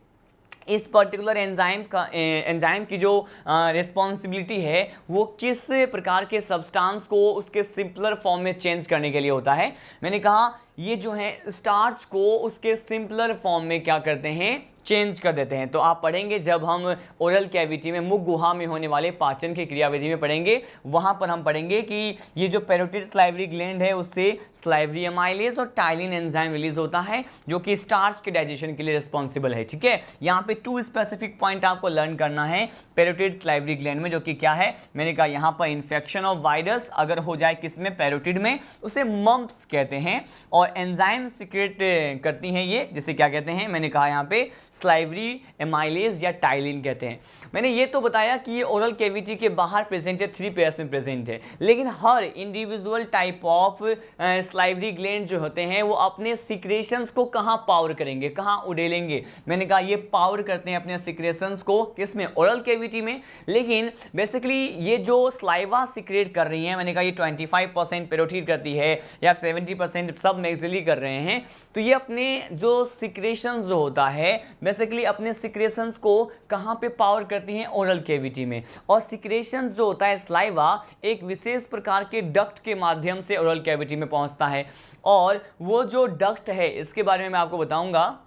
इस पर्टिकुलर एंजाइम की जो रिस्पॉन्सिबिलिटी है वो किस प्रकार के सब्सटेंस को उसके सिंपलर फॉर्म में चेंज करने के लिए होता है। मैंने कहा ये जो है स्टार्च को उसके सिंपलर फॉर्म में क्या करते हैं, चेंज कर देते हैं। तो आप पढ़ेंगे जब हम ओरल कैविटी में, मुख गुहा में होने वाले पाचन की क्रियाविधि में पढ़ेंगे, वहां पर हम पढ़ेंगे कि ये जो पैरोटिड सलाइवरी ग्लैंड है उससे सलाइवरी एमाइलेज और टाइलिन एंजाइम रिलीज होता है जो कि स्टार्च के डाइजेशन के लिए रिस्पॉन्सिबल है। ठीक है, यहाँ पे 2 स्पेसिफिक पॉइंट आपको लर्न करना है पैरोटिड सलाइवरी ग्लैंड में, जो कि क्या है, मैंने कहा यहाँ पर इन्फेक्शन ऑफ वायरस अगर हो जाए किसमें, पैरोटिड में, उसे मम्प्स कहते हैं, और एंजाइम सीक्रेट करती हैं ये, जिसे क्या कहते हैं, मैंने कहा यहाँ पे सलाइवरी एमाइलेज या टाइलिन कहते हैं। मैंने ये तो बताया कि ये ओरल कैविटी के बाहर प्रेजेंट है, 3 पेयर्स में प्रेजेंट है, लेकिन हर individual type of salivary gland जो होते हैं वो अपने सिक्रेशंस को कहाँ पावर करेंगे, कहाँ उड़ेलेंगे। मैंने कहा ये पावर करते हैं अपने सिक्रेशंस को किसमें, ओरल कैविटी में। लेकिन बेसिकली ये जो स्लाइवा सिक्रेट कर रही है, मैंने कहा ये 25% पैरोटिड करती है या 70% सब मैक्सिलरी कर रहे हैं, तो ये अपने जो सिक्रेशंस जो होता है बेसिकली अपने सिक्रेशंस को कहां पे पावर करती हैं, ओरल कैविटी में। और सिक्रेशंस जो होता है स्लाइवा एक विशेष प्रकार के डक्ट के माध्यम से ओरल कैविटी में पहुंचता है, और वो जो डक्ट है इसके बारे में मैं आपको बताऊंगा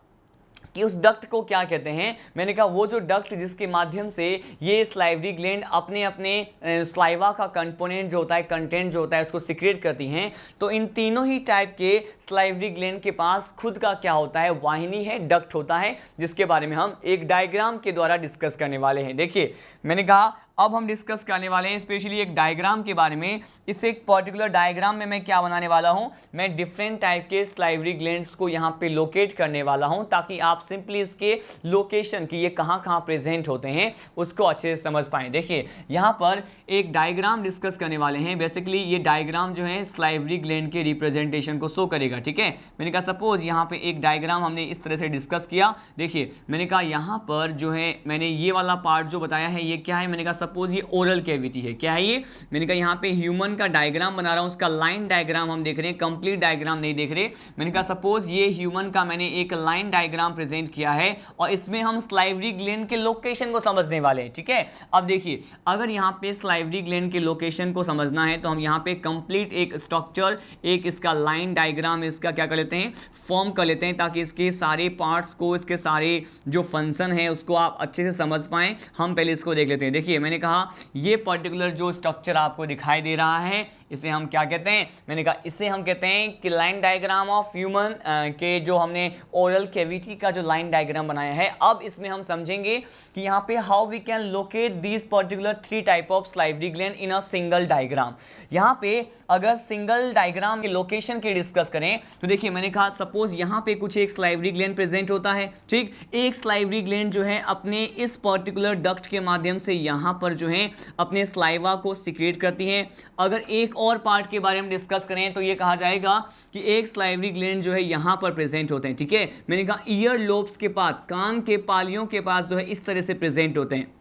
कि उस डक्ट को क्या कहते हैं। मैंने कहा वो जो डक्ट जिसके माध्यम से ये सलाइवरी ग्लैंड अपने अपने सलाइवा का कंपोनेंट जो होता है, कंटेंट जो होता है, उसको सीक्रेट करती हैं। तो इन तीनों ही टाइप के सलाइवरी ग्लैंड के पास खुद का क्या होता है, वाहिनी है, डक्ट होता है, जिसके बारे में हम एक डायग्राम के द्वारा डिस्कस करने वाले हैं। देखिए मैंने कहा अब हम डिस्कस करने वाले हैं स्पेशली एक डायग्राम के बारे में। इस एक पर्टिकुलर डायग्राम में मैं क्या बनाने वाला हूं, मैं डिफरेंट टाइप के सलाइवरी ग्लैंड्स को यहां पे लोकेट करने वाला हूं, ताकि आप सिंपली इसके लोकेशन की ये कहां प्रेजेंट होते हैं उसको अच्छे से समझ पाएं। देखिए यहां पर एक डायग्राम डिस्कस करने वाले हैं। बेसिकली ये डायग्राम जो है सलाइवरी ग्लैंड के रिप्रेजेंटेशन को शो करेगा। ठीक है, मैंने कहा सपोज यहाँ पे एक डायग्राम हमने इस तरह से डिस्कस किया। देखिए मैंने कहा यहाँ पर जो है मैंने ये वाला पार्ट जो बताया है ये क्या है, मैंने कहा सपोज ये ओरल कैविटी है, क्या है ये, मैंने कहा यहाँ पे ह्यूमन का डायग्राम बना रहा हूँ, उसका लाइन डायग्राम हम देख रहे हैं, कंप्लीट डायग्राम नहीं देख रहे। मैंने कहा सपोज ये ह्यूमन का मैंने एक लाइन डायग्राम प्रेजेंट किया है और इसमें हम स्लाइवरी ग्लैंड के लोकेशन को समझने वाले हैं, ठीक है। अब देखिए अगर यहाँ पे स्लाइवरी ग्लैंड के लोकेशन को समझना है तो हम यहाँ पे कंप्लीट एक स्ट्रक्चर, एक इसका लाइन डायग्राम इसका क्या कर लेते हैं, फॉर्म कर लेते हैं, ताकि इसके सारे पार्ट्स को, इसके सारे जो फंक्शन है उसको आप अच्छे से समझ पाएं। हम पहले इसको देख लेते हैं। देखिए मैंने कहा ये पर्टिकुलर जो स्ट्रक्चर आपको दिखाई दे रहा है इसे हम क्या कहते हैं, मैंने कहा इसे हम कहते हैं कि लाइन डायग्राम ऑफ ह्यूमन के जो हमने ओरल कैविटी का जो लाइन डायग्राम बनाया है। अब इसमें हम समझेंगे कि यहाँ पे how we can locate these particular 3 type of salivary gland in a single diagram. यहाँ पे अगर सिंगल डायग्राम के लोकेशन के डिस्कस करें तो देखिए मैंने कहा सपोज यहाँ पे कुछ एक स्लाइवरी ग्लैंड प्रेजेंट होता है, ठीक। एक स्लाइवरी ग्लैंड जो है अपने इस पर्टिकुलर डक्ट के माध्यम से यहाँ पर जो है अपने स्लाइवा को सिक्रेट करती है। अगर एक और पार्ट के बारे में डिस्कस करें तो ये कहा जाएगा कि एक स्लाइवरी ग्लैंड जो है यहाँ पर प्रेजेंट होते हैं, ठीक है। मैंने कहा ईयर लोब्स के पास, कान के पालियों के पास जो है इस तरह से प्रेजेंट होते हैं।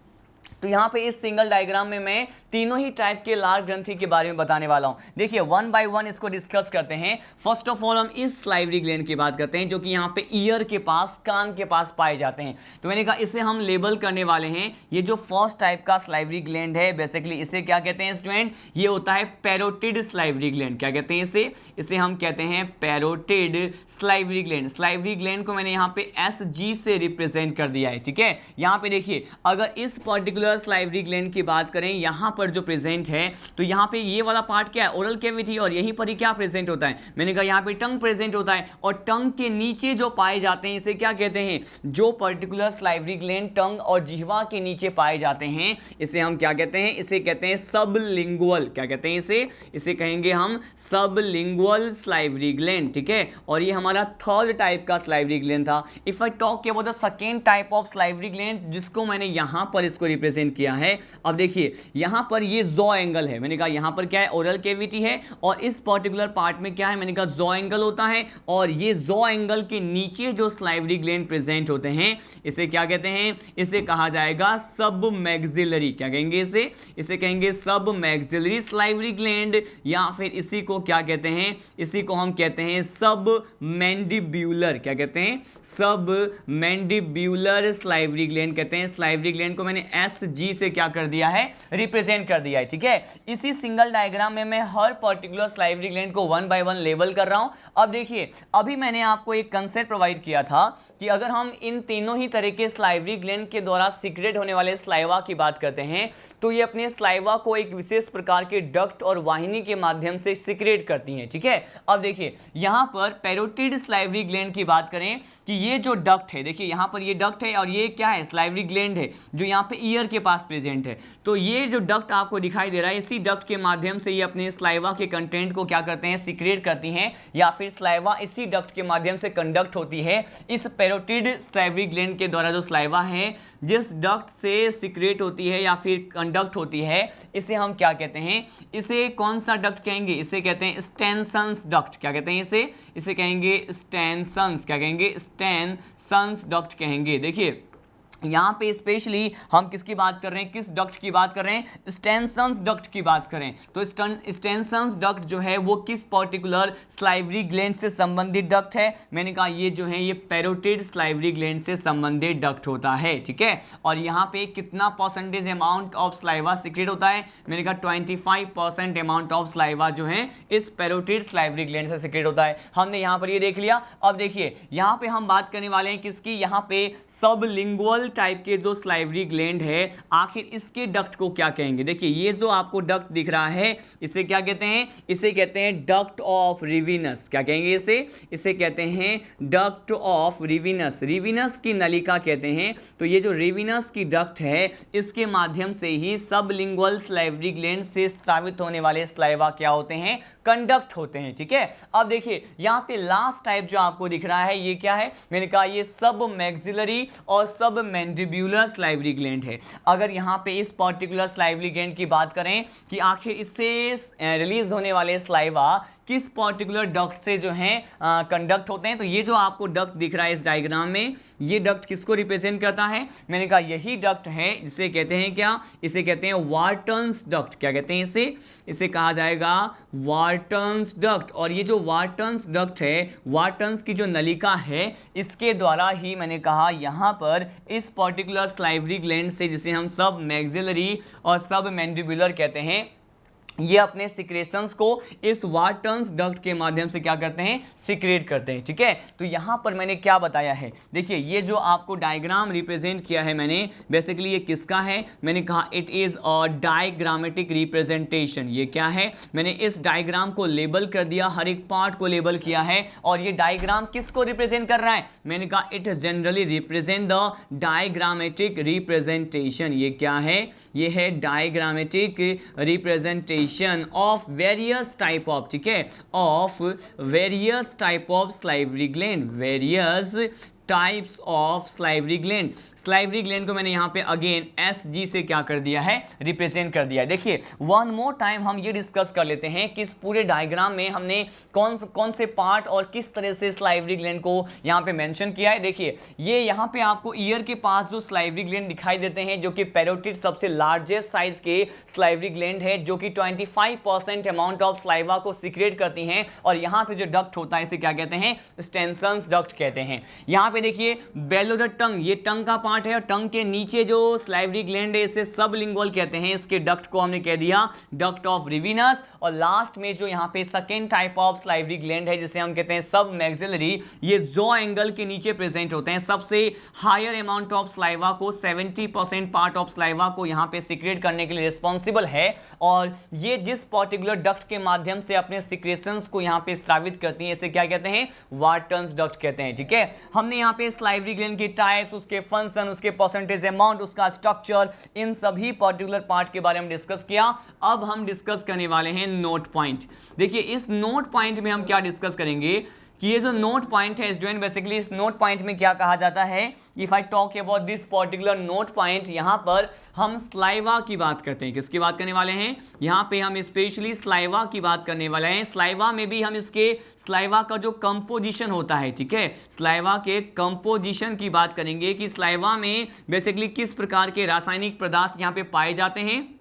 तो यहाँ पे इस सिंगल डायग्राम में मैं तीनों ही टाइप के लार ग्रंथि के बारे में बताने वाला हूँ। देखिए वन बाय वन इसको डिस्कस करते हैं। फर्स्ट ऑफ ऑल हम इस स्लाइवरी ग्लैंड की बात करते हैं जो कि यहाँ पे ईयर के पास, कान के पास पाए जाते हैं। तो मैंने कहा इसे हम लेबल करने वाले हैं। ये जो फर्स्ट टाइप का स्लाइवरी ग्लैंड है बेसिकली इसे क्या कहते हैं स्टूडेंट, ये होता है पैरोटिड स्लाइवरी ग्लैंड। क्या कहते हैं इसे हम कहते हैं parotid salivary gland. Salivary gland को मैंने यहाँ पे SG से रिप्रेजेंट कर दिया है, ठीक है। यहाँ पे देखिए अगर इस पर्टिकुलर स्लाइवरी ग्लैंड की बात करें यहां पर जो प्रेजेंट है तो यहां पे ये वाला पार्ट क्या है, ओरल कैविटी, और यहीं पर ही क्या प्रेजेंट होता है, मैंने कहा यहां पे टंग प्रेजेंट होता है। और टंग के नीचे जो पाए जाते हैं इसे क्या कहते हैं, जो पर्टिकुलर स्लाइवरी ग्लैंड टंग और जिह्वा के नीचे पाए जाते हैं इसे हम क्या कहते हैं, इसे कहते हैं सबलिंगुअल। क्या कहते हैं इसे कहेंगे हम सबलिंगुअल स्लाइवरी ग्लैंड, ठीक है। और ये हमारा थर्ड टाइप का स्लाइवरी ग्लैंड था। If I talk about the second type of salivary gland जिसको मैंने यहां पर इसको रिप्रेजेंट किया है, अब देखिए यहां पर ये जॉ एंगल है। मैंने कहा यहां पर क्या है, ओरल कैविटी है और इस पर्टिकुलर पार्ट में क्या है, मैंने कहा जॉ एंगल होता है। और ये जॉ एंगल के नीचे जो स्लाइवरी ग्लैंड प्रेजेंट होते हैं इसे क्या कहते हैं, इसे कहा जाएगा सब मैक्सिलरी। क्या कहेंगे इसे कहेंगे सब मैक्सिलरी स्लाइवरी ग्लैंड, या फिर इसी को क्या कहते हैं, इसी को हम कहते हैं सब मैंडिब्यूलर। क्या कहते हैं, सब मैंडिब्यूलर स्लाइवरी ग्लैंड कहते हैं। स्लाइवरी ग्लैंड को मैंने SG से क्या कर दिया है, रिप्रेजेंट कर दिया है, ठीक है। इसी सिंगल डायग्राम में मैं हर पर्टिकुलर स्लाइवरी ग्लैंड को वन बाय वन लेवल कर रहा हूं। अब देखिए अभी मैंने आपको एक कंसेप्ट प्रोवाइड किया था कि अगर हम इन तीनों ही तरह के स्लाइवरी ग्लैंड के द्वारा सीक्रेट होने वाले स्लाइवा की बात करते हैं तो ये अपने स्लाइवा को एक विशेष प्रकार के डक्ट और वाहिनी के माध्यम से सीक्रेट करती हैं, ठीक है। अब देखिए यहां पर पैरोटिड स्लाइवरी ग्लैंड की बात करें कि ये जो डक्ट है, देखिए यहां पर ये डक्ट है और ये क्या है, स्लाइवरी ग्लैंड है जो यहाँ पे ईयर के पास प्रेजेंट है। तो ये जो डक्ट आपको दिखाई दे रहा है इसी डक्ट के माध्यम से ये अपने स्लाइवा के कंटेंट को क्या करते हैं, सीक्रेट करती हैं, या फिर स्लाइवा इसी डक्ट के माध्यम से कंडक्ट होती है। इस पैरोटिड स्लाइवरी ग्लैंड के द्वारा जो स्लाइवा है जिस डक्ट से सीक्रेट होती है या फिर कंडक्ट होती है इसे हम क्या कहते हैं, इसे कौन सा डक्ट कहेंगे, इसे कहते हैं स्टेनसन्स डक्ट। क्या कहते हैं इसे कहेंगे स्टेनसन्स। क्या कहेंगे, स्टेनसन्स डक्ट कहेंगे। देखिए यहाँ पे स्पेशली हम किसकी बात कर रहे हैं, किस डक्ट की बात कर रहे हैं, स्टेनसन्स डक्ट की बात करें तो स्टेनसन्स डक्ट जो है वो किस पर्टिकुलर स्लाइवरी ग्लैंड से संबंधित डक्ट है, मैंने कहा ये जो है ये पैरोटिड स्लाइवरी ग्लैंड से संबंधित डक्ट होता है, ठीक है। और यहाँ पे कितना percentage amount of saliva secret होता है, मैंने कहा 25% अमाउंट ऑफ स्लाइवा जो है इस पैरोटिड स्लाइवरी ग्लैंड से सीक्रेट होता है। हमने यहाँ पर ये देख लिया। अब देखिए यहाँ पे हम बात करने वाले हैं किसकी, यहाँ पे सबलिंगुअल टाइप के जो स्लाइवरी ग्लैंड है आखिर इसके डक्ट को क्या कहेंगे। देखिए ये जो आपको डक्ट दिख रहा है इसे क्या कहते हैं, इसे कहते हैं डक्ट ऑफ रिविनस। क्या कहेंगे इसे कहते हैं डक्ट ऑफ रिविनस। रिविनस की नलिका कहते हैं। तो ये जो रिविनस की डक्ट है इसके माध्यम से ही सबलिंगुअल स्लाइवरी ग्लैंड से स्रावित होने वाले स्लाइवा क्या होते हैं, कंडक्ट होते हैं, ठीक है। अब देखिए यहाँ पे लास्ट टाइप जो आपको दिख रहा है ये क्या है, मैंने कहा ये सब मैक्सिलरी और सब मैंडिब्यूलर स्लाइवरी ग्लैंड है। अगर यहाँ पे इस पर्टिकुलर स्लाइवरी ग्लैंड की बात करें कि आखिर इससे रिलीज होने वाले स्लाइवा किस पर्टिकुलर डक्ट से जो है कंडक्ट होते हैं। तो ये जो आपको डक्ट दिख रहा है इस डायग्राम में, ये डक्ट किसको रिप्रेजेंट करता है? मैंने कहा यही डक्ट है जिसे कहते हैं क्या? इसे कहते हैं वार्टन्स डक्ट। क्या कहते हैं इसे? इसे कहा जाएगा वार्टन्स डक्ट। और ये जो वार्टन्स डक्ट है, वार्टन्स की जो नलिका है, इसके द्वारा ही मैंने कहा यहाँ पर इस पर्टिकुलर स्लाइवरी ग्लैंड से, जिसे हम सब मैक्सिलरी और सब मैंडिबुलर कहते हैं, ये अपने सिक्रेशंस को इस वार्टन्स डक्ट के माध्यम से क्या करते हैं? सिक्रेट करते हैं। ठीक है, तो यहां पर मैंने क्या बताया है, देखिए ये जो आपको डायग्राम रिप्रेजेंट किया है मैंने, बेसिकली ये किसका है? मैंने कहा it is a diagrammatic representation. ये क्या है? मैंने इस डायग्राम को लेबल कर दिया, हर एक पार्ट को लेबल किया है। और ये डायग्राम किसको रिप्रेजेंट कर रहा है? मैंने कहा it generally represent the diagrammatic representation. ये क्या है? ये है diagrammatic representation of various type of, ठीक है, of various type of salivary gland, various types of salivary gland. Salivary gland को मैंने यहाँ पे अगेन SG से क्या कर दिया है? रिप्रेजेंट कर दिया है। देखिए वन मोर टाइम हम ये डिस्कस कर लेते हैं कि इस पूरे डायग्राम में हमने कौन से पार्ट और किस तरह से स्लाइवरी ग्लैंड को यहाँ पे मेंशन किया है। देखिए ये यहाँ पे आपको ईयर के पास जो स्लाइवरी ग्लैंड दिखाई देते हैं, जो कि पैरोटिड सबसे लार्जेस्ट साइज के स्लाइवरी ग्लैंड है, जो कि 25% अमाउंट ऑफ स्लाइवा को सीक्रेट करती हैं। और यहाँ पे जो डक्ट होता है इसे क्या कहते हैं? स्टेंसन्स डक्ट कहते हैं। यहाँ पे देखिए बेलो द टंग, ये टंग का पार्ट है, और टंग के नीचे जो स्लाइवरी ग्लैंड है इसे सबलिंगुअल कहते हैं। इसके डक्ट को हमने कह दिया डक्ट ऑफ रिविनस। और लास्ट में जो यहाँ पे second type of salivary gland है, जिसे हम कहते हैं सब मैक्सिलरी, ये जॉ एंगल के नीचे प्रेजेंट होते हैं। सबसे हायर अमाउंट ऑफ स्लाइवा को, 70% पार्ट ऑफ स्लाइवा को यहाँ पे सीक्रेट करने के लिए रिस्पॉन्सिबल है। और ये जिस पर्टिकुलर डक्ट के माध्यम से अपने सिक्रेशंस को यहाँ पे स्रावित करती है, इसे क्या कहते हैं? वार्टन्स डक्ट कहते हैं। ठीक है, हमने यहाँ पे स्लाइवरी ग्लैंड के टाइप्स, उसके फंक्शन, उसके परसेंटेज अमाउंट, उसका स्ट्रक्चर, इन सभी पर्टिकुलर पार्ट के बारे में डिस्कस किया। अब हम डिस्कस करने वाले हैं नोट पॉइंट। देखिए इस नोट पॉइंट में हम क्या डिस्कस करेंगे कि ये जो नोट पॉइंट है स्टूडेंट, बेसिकली इस नोट पॉइंट में क्या कहा जाता है? If I talk about this particular note point, यहाँ पर हम स्लाइवा की बात करते हैं। किसकी बात करने वाले हैं? यहाँ पे हम स्पेशली स्लाइवा की बात करने वाले हैं। स्लाइवा में भी हम इसके स्लाइवा का जो कंपोजिशन होता है, ठीक है, स्लाइवा के कंपोजिशन की बात करेंगे कि स्लाइवा में बेसिकली किस प्रकार के रासायनिक पदार्थ यहाँ पे पाए जाते हैं।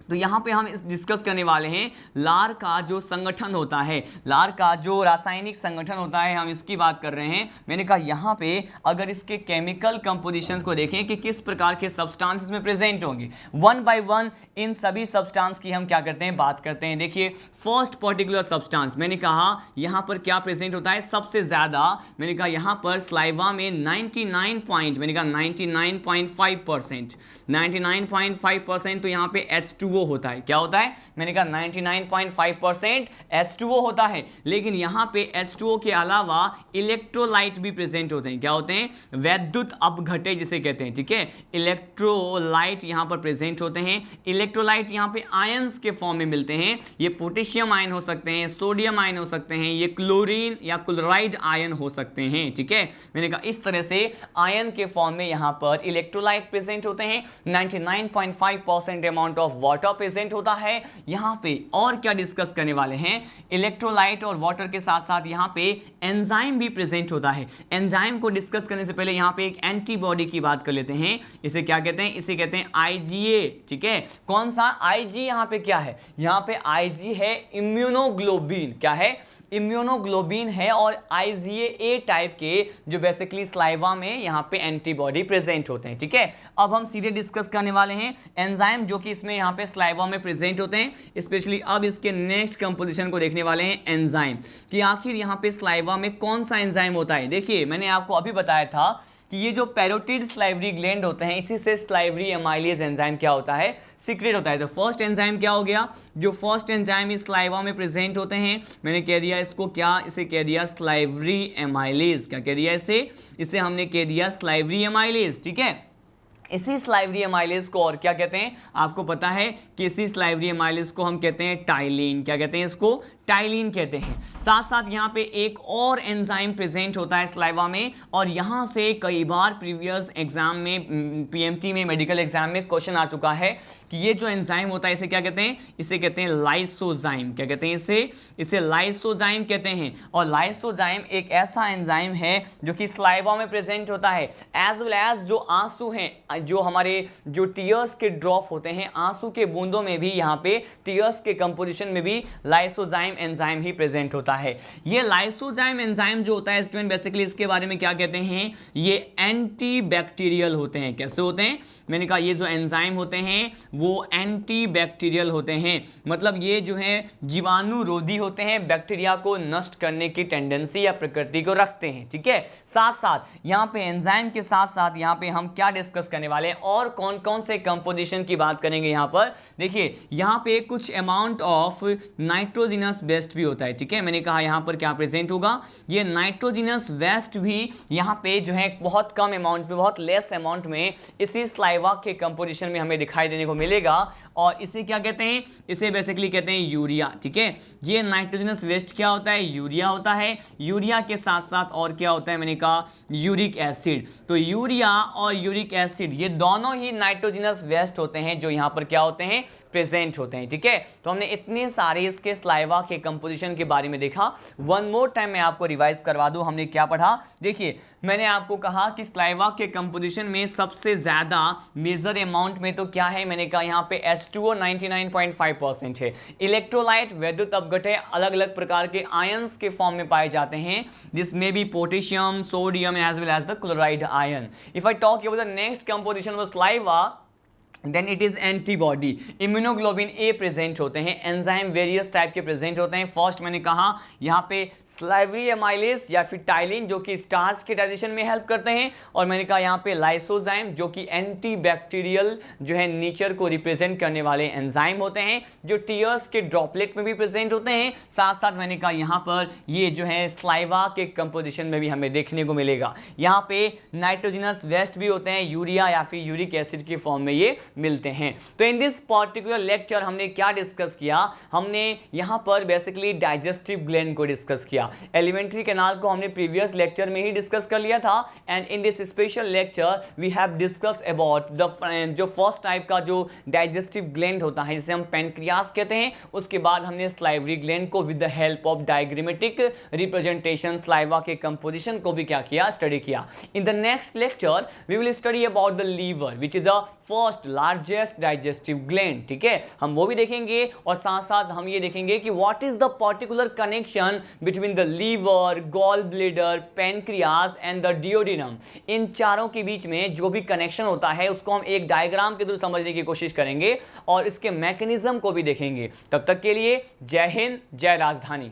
तो यहाँ पे हम डिस्कस करने वाले हैं लार का जो संगठन होता है, लार का जो रासायनिक संगठन होता है, हम इसकी बात कर रहे हैं। मैंने कहा यहाँ पे अगर इसके केमिकल कंपोजिशंस को देखें कि किस प्रकार के सब्सटेंस इसमें प्रेजेंट होंगे, वन बाय वन इन सभी सब्सटेंस की हम क्या करते हैं? बात करते हैं। देखिए फर्स्ट पर्टिकुलर सब्सटेंस, मैंने कहा यहाँ पर क्या प्रेजेंट होता है? सबसे ज्यादा मैंने कहा यहाँ पर स्लाइवा में 99.5%, तो यहाँ पे H2O होता है। क्या होता है? मैंने कहा 99.5% H2O होता है। लेकिन यहाँ पे H2O के अलावा इलेक्ट्रोलाइट भी प्रेजेंट होते हैं। क्या होते हैं? वैद्युत अपघटक जिसे कहते हैं। ठीक है, इलेक्ट्रोलाइट यहाँ पर प्रेजेंट होते हैं। इलेक्ट्रोलाइट यहाँ पे आयंस के फॉर्म में मिलते हैं। ये पोटेशियम आयन हो सकते हैं, सोडियम आयन हो सकते हैं, ये क्लोरीन या क्लोराइड आयन हो सकते हैं। ठीक है, मैंने कहा इस तरह से आयन के फॉर्म में यहाँ पर इलेक्ट्रोलाइट प्रेजेंट होते हैं। 99.5% अमाउंट ऑफ वाटर प्रेजेंट होता है यहाँ पे। और क्या डिस्कस करने वाले हैं? इलेक्ट्रोलाइट और वाटर के साथ साथ यहाँ पे एंजाइम भी प्रेजेंट होता है। एंजाइम को डिस्कस करने से पहले यहाँ पे एक एंटीबॉडी की बात कर लेते हैं। इसे क्या कहते हैं? इसे कहते हैं IgA। ठीक है, कौन सा IG? यहाँ पे क्या है? यहाँ पे IG है इम्यूनोग्लोबिन। क्या है? इम्यूनोग्लोबिन है। और IgA टाइप के जो बेसिकली स्लाइवा में यहाँ पे एंटीबॉडी प्रेजेंट होते हैं। ठीक है, अब हम सीधे डिस्कस करने वाले हैं एंजाइम जो कि इसमें यहाँ पे स्लाइवा में प्रेजेंट होते हैं। स्पेशली अब इसके नेक्स्ट कंपोजिशन को देखने वाले हैं एंजाइम, कि आखिर यहाँ पे स्लाइवा में कौन सा एंजाइम होता है। देखिए मैंने आपको अभी बताया था कि ये जो पैरोटिड स्लाइवरी ग्लैंड होते हैं, इसी से स्लाइवरी एमाइलेज एंजाइम क्या होता है? सीक्रेट होता है। तो फर्स्ट एंजाइम क्या हो गया? जो फर्स्ट एंजाइम इस स्लाइवा में प्रेजेंट होते हैं, मैंने कह दिया इसको क्या? इसे कह दिया स्लाइवरी एमाइलेज। क्या कह दिया इसे हमने कह दिया स्लाइवरी एमाइलेज। ठीक है, इसी स्लाइवरी एमाइलेज को और क्या कहते हैं? आपको पता है कि इसी स्लाइवरी एमाइलेज को हम कहते हैं टाइलिन। क्या कहते हैं इसको? टाइलिन कहते हैं। साथ साथ यहाँ पे एक और एंजाइम प्रेजेंट होता है सलाइवा में, और यहाँ से कई बार प्रीवियस एग्जाम में, पीएमटी में, मेडिकल एग्जाम में क्वेश्चन आ चुका है कि ये जो एंजाइम होता है इसे क्या कहते हैं, इसे कहते हैं लाइसोजाइम। क्या कहते हैं इसे लाइसोजाइम कहते हैं। और लाइसोजाइम एक ऐसा एंजाइम है जो कि सलाइवा में प्रेजेंट होता है, एज वेल एज जो आंसू हैं, जो हमारे जो टीयर्स के ड्रॉप होते हैं, आंसू के बूंदों में भी यहाँ पे टीयर्स के कंपोजिशन में भी लाइसोजाइम एंजाइम ही प्रेजेंट होता है। ये लाइसोजाइम एंजाइम जो होता है स्टूडेंट, बेसिकली इसके बारे में क्या कहते हैं, ये एंटी बैक्टीरियल होते हैं। कैसे होते हैं, मैंने कहा ये जो एंजाइम होते हैं वो एंटी बैक्टीरियल होते हैं, मतलब ये जो है जीवाणुरोधी होते हैं, बैक्टीरिया को नष्ट करने की टेंडेंसी या प्रकृति को रखते हैं। ठीक है, साथ साथ यहाँ पे एंजाइम के साथ साथ यहाँ पे हम क्या डिस्कस करने वाले हैं और कौन कौन से कंपोजिशन की बात करेंगे। यहाँ पर देखिए, यहाँ पे कुछ अमाउंट ऑफ नाइट्रोजिनस वेस्ट भी होता है। ठीक है, मैंने कहा यहाँ पर क्या प्रेजेंट होगा, ये नाइट्रोजिनस वेस्ट भी यहाँ पे जो है बहुत कम अमाउंट में, बहुत लेस अमाउंट में इसी सलाइवा के कंपोजिशन में हमें दिखाई देने को मिलेगा। और इसे क्या कहते हैं, इसे बेसिकली कहते हैं यूरिया। ठीक है, ये नाइट्रोजनस वेस्ट क्या होता है, यूरिया होता है। यूरिया के साथ साथ और क्या होता है, मैंने कहा यूरिक एसिड। तो यूरिया और यूरिक एसिड ये दोनों ही नाइट्रोजनस वेस्ट होते हैं जो यहाँ पर क्या होते हैं, प्रेजेंट होते हैं। ठीक है, तो हमने इतने सारे इसके सलाइवा के कंपोजिशन के बारे में देखा। वन मोर टाइम मैं आपको रिवाइज करवा दूं, हमने क्या पढ़ा। देखिए, मैंने आपको कहा कि सलाइवा के कंपोजिशन में सबसे ज्यादा मेजर अमाउंट में तो क्या है, मैंने कहा यहाँ पे H2O 99.5% है। इलेक्ट्रोलाइट, वैद्युत अपघटय अलग अलग प्रकार के आयंस के फॉर्म में पाए जाते हैं, जिसमें भी potassium, sodium as well as the chloride ion. If I talk about the next composition of saliva, then it is antibody. Immunoglobulin A present होते हैं, एंजाइम वेरियस टाइप के प्रेजेंट होते हैं। फर्स्ट मैंने कहा यहाँ पे स्लाइवरी एमाइलेज या फिर टाइलिन जो कि स्टार्च के डाइजेशन में हेल्प करते हैं, और मैंने कहा यहाँ पे लाइसोजाइम जो कि एंटी बैक्टीरियल जो है नेचर को रिप्रेजेंट करने वाले एंजाइम होते हैं, जो टीयर्स के ड्रॉपलेट में भी प्रेजेंट होते हैं। साथ साथ मैंने कहा यहाँ पर ये जो है सलाइवा के कंपोजिशन में भी हमें देखने को मिलेगा। यहाँ पे नाइट्रोजनस वेस्ट भी होते हैं, यूरिया या फिर यूरिक एसिड के फॉर्म में ये मिलते हैं। तो इन दिस पर्टिकुलर लेक्चर हमने क्या डिस्कस किया, हमने यहां पर बेसिकली डाइजेस्टिव ग्लैंड को डिस्कस किया। एलिमेंट्री कैनाल को हमने प्रीवियस लेक्चर में ही डिस्कस कर लिया था, and in this special lecture we have discuss about the जो फर्स्ट टाइप का जो डाइजेस्टिव ग्लैंड होता है जिसे हम पैनक्रियास कहते हैं। उसके बाद हमने स्लाइवरी ग्लैंड को with the help of diagrammatic representation saliva के कंपोजिशन को भी क्या किया, स्टडी किया। In the next lecture we will study about the liver which is a first largest digestive gland. ठीक है, हम वो भी देखेंगे, और साथ साथ हम ये देखेंगे कि what is the particular connection between the liver, gall bladder, pancreas and the duodenum. इन चारों के बीच में जो भी कनेक्शन होता है उसको हम एक डायग्राम के थ्रू समझने की कोशिश करेंगे और इसके मैकेनिज्म को भी देखेंगे। तब तक के लिए जय हिंद, जय राजधानी।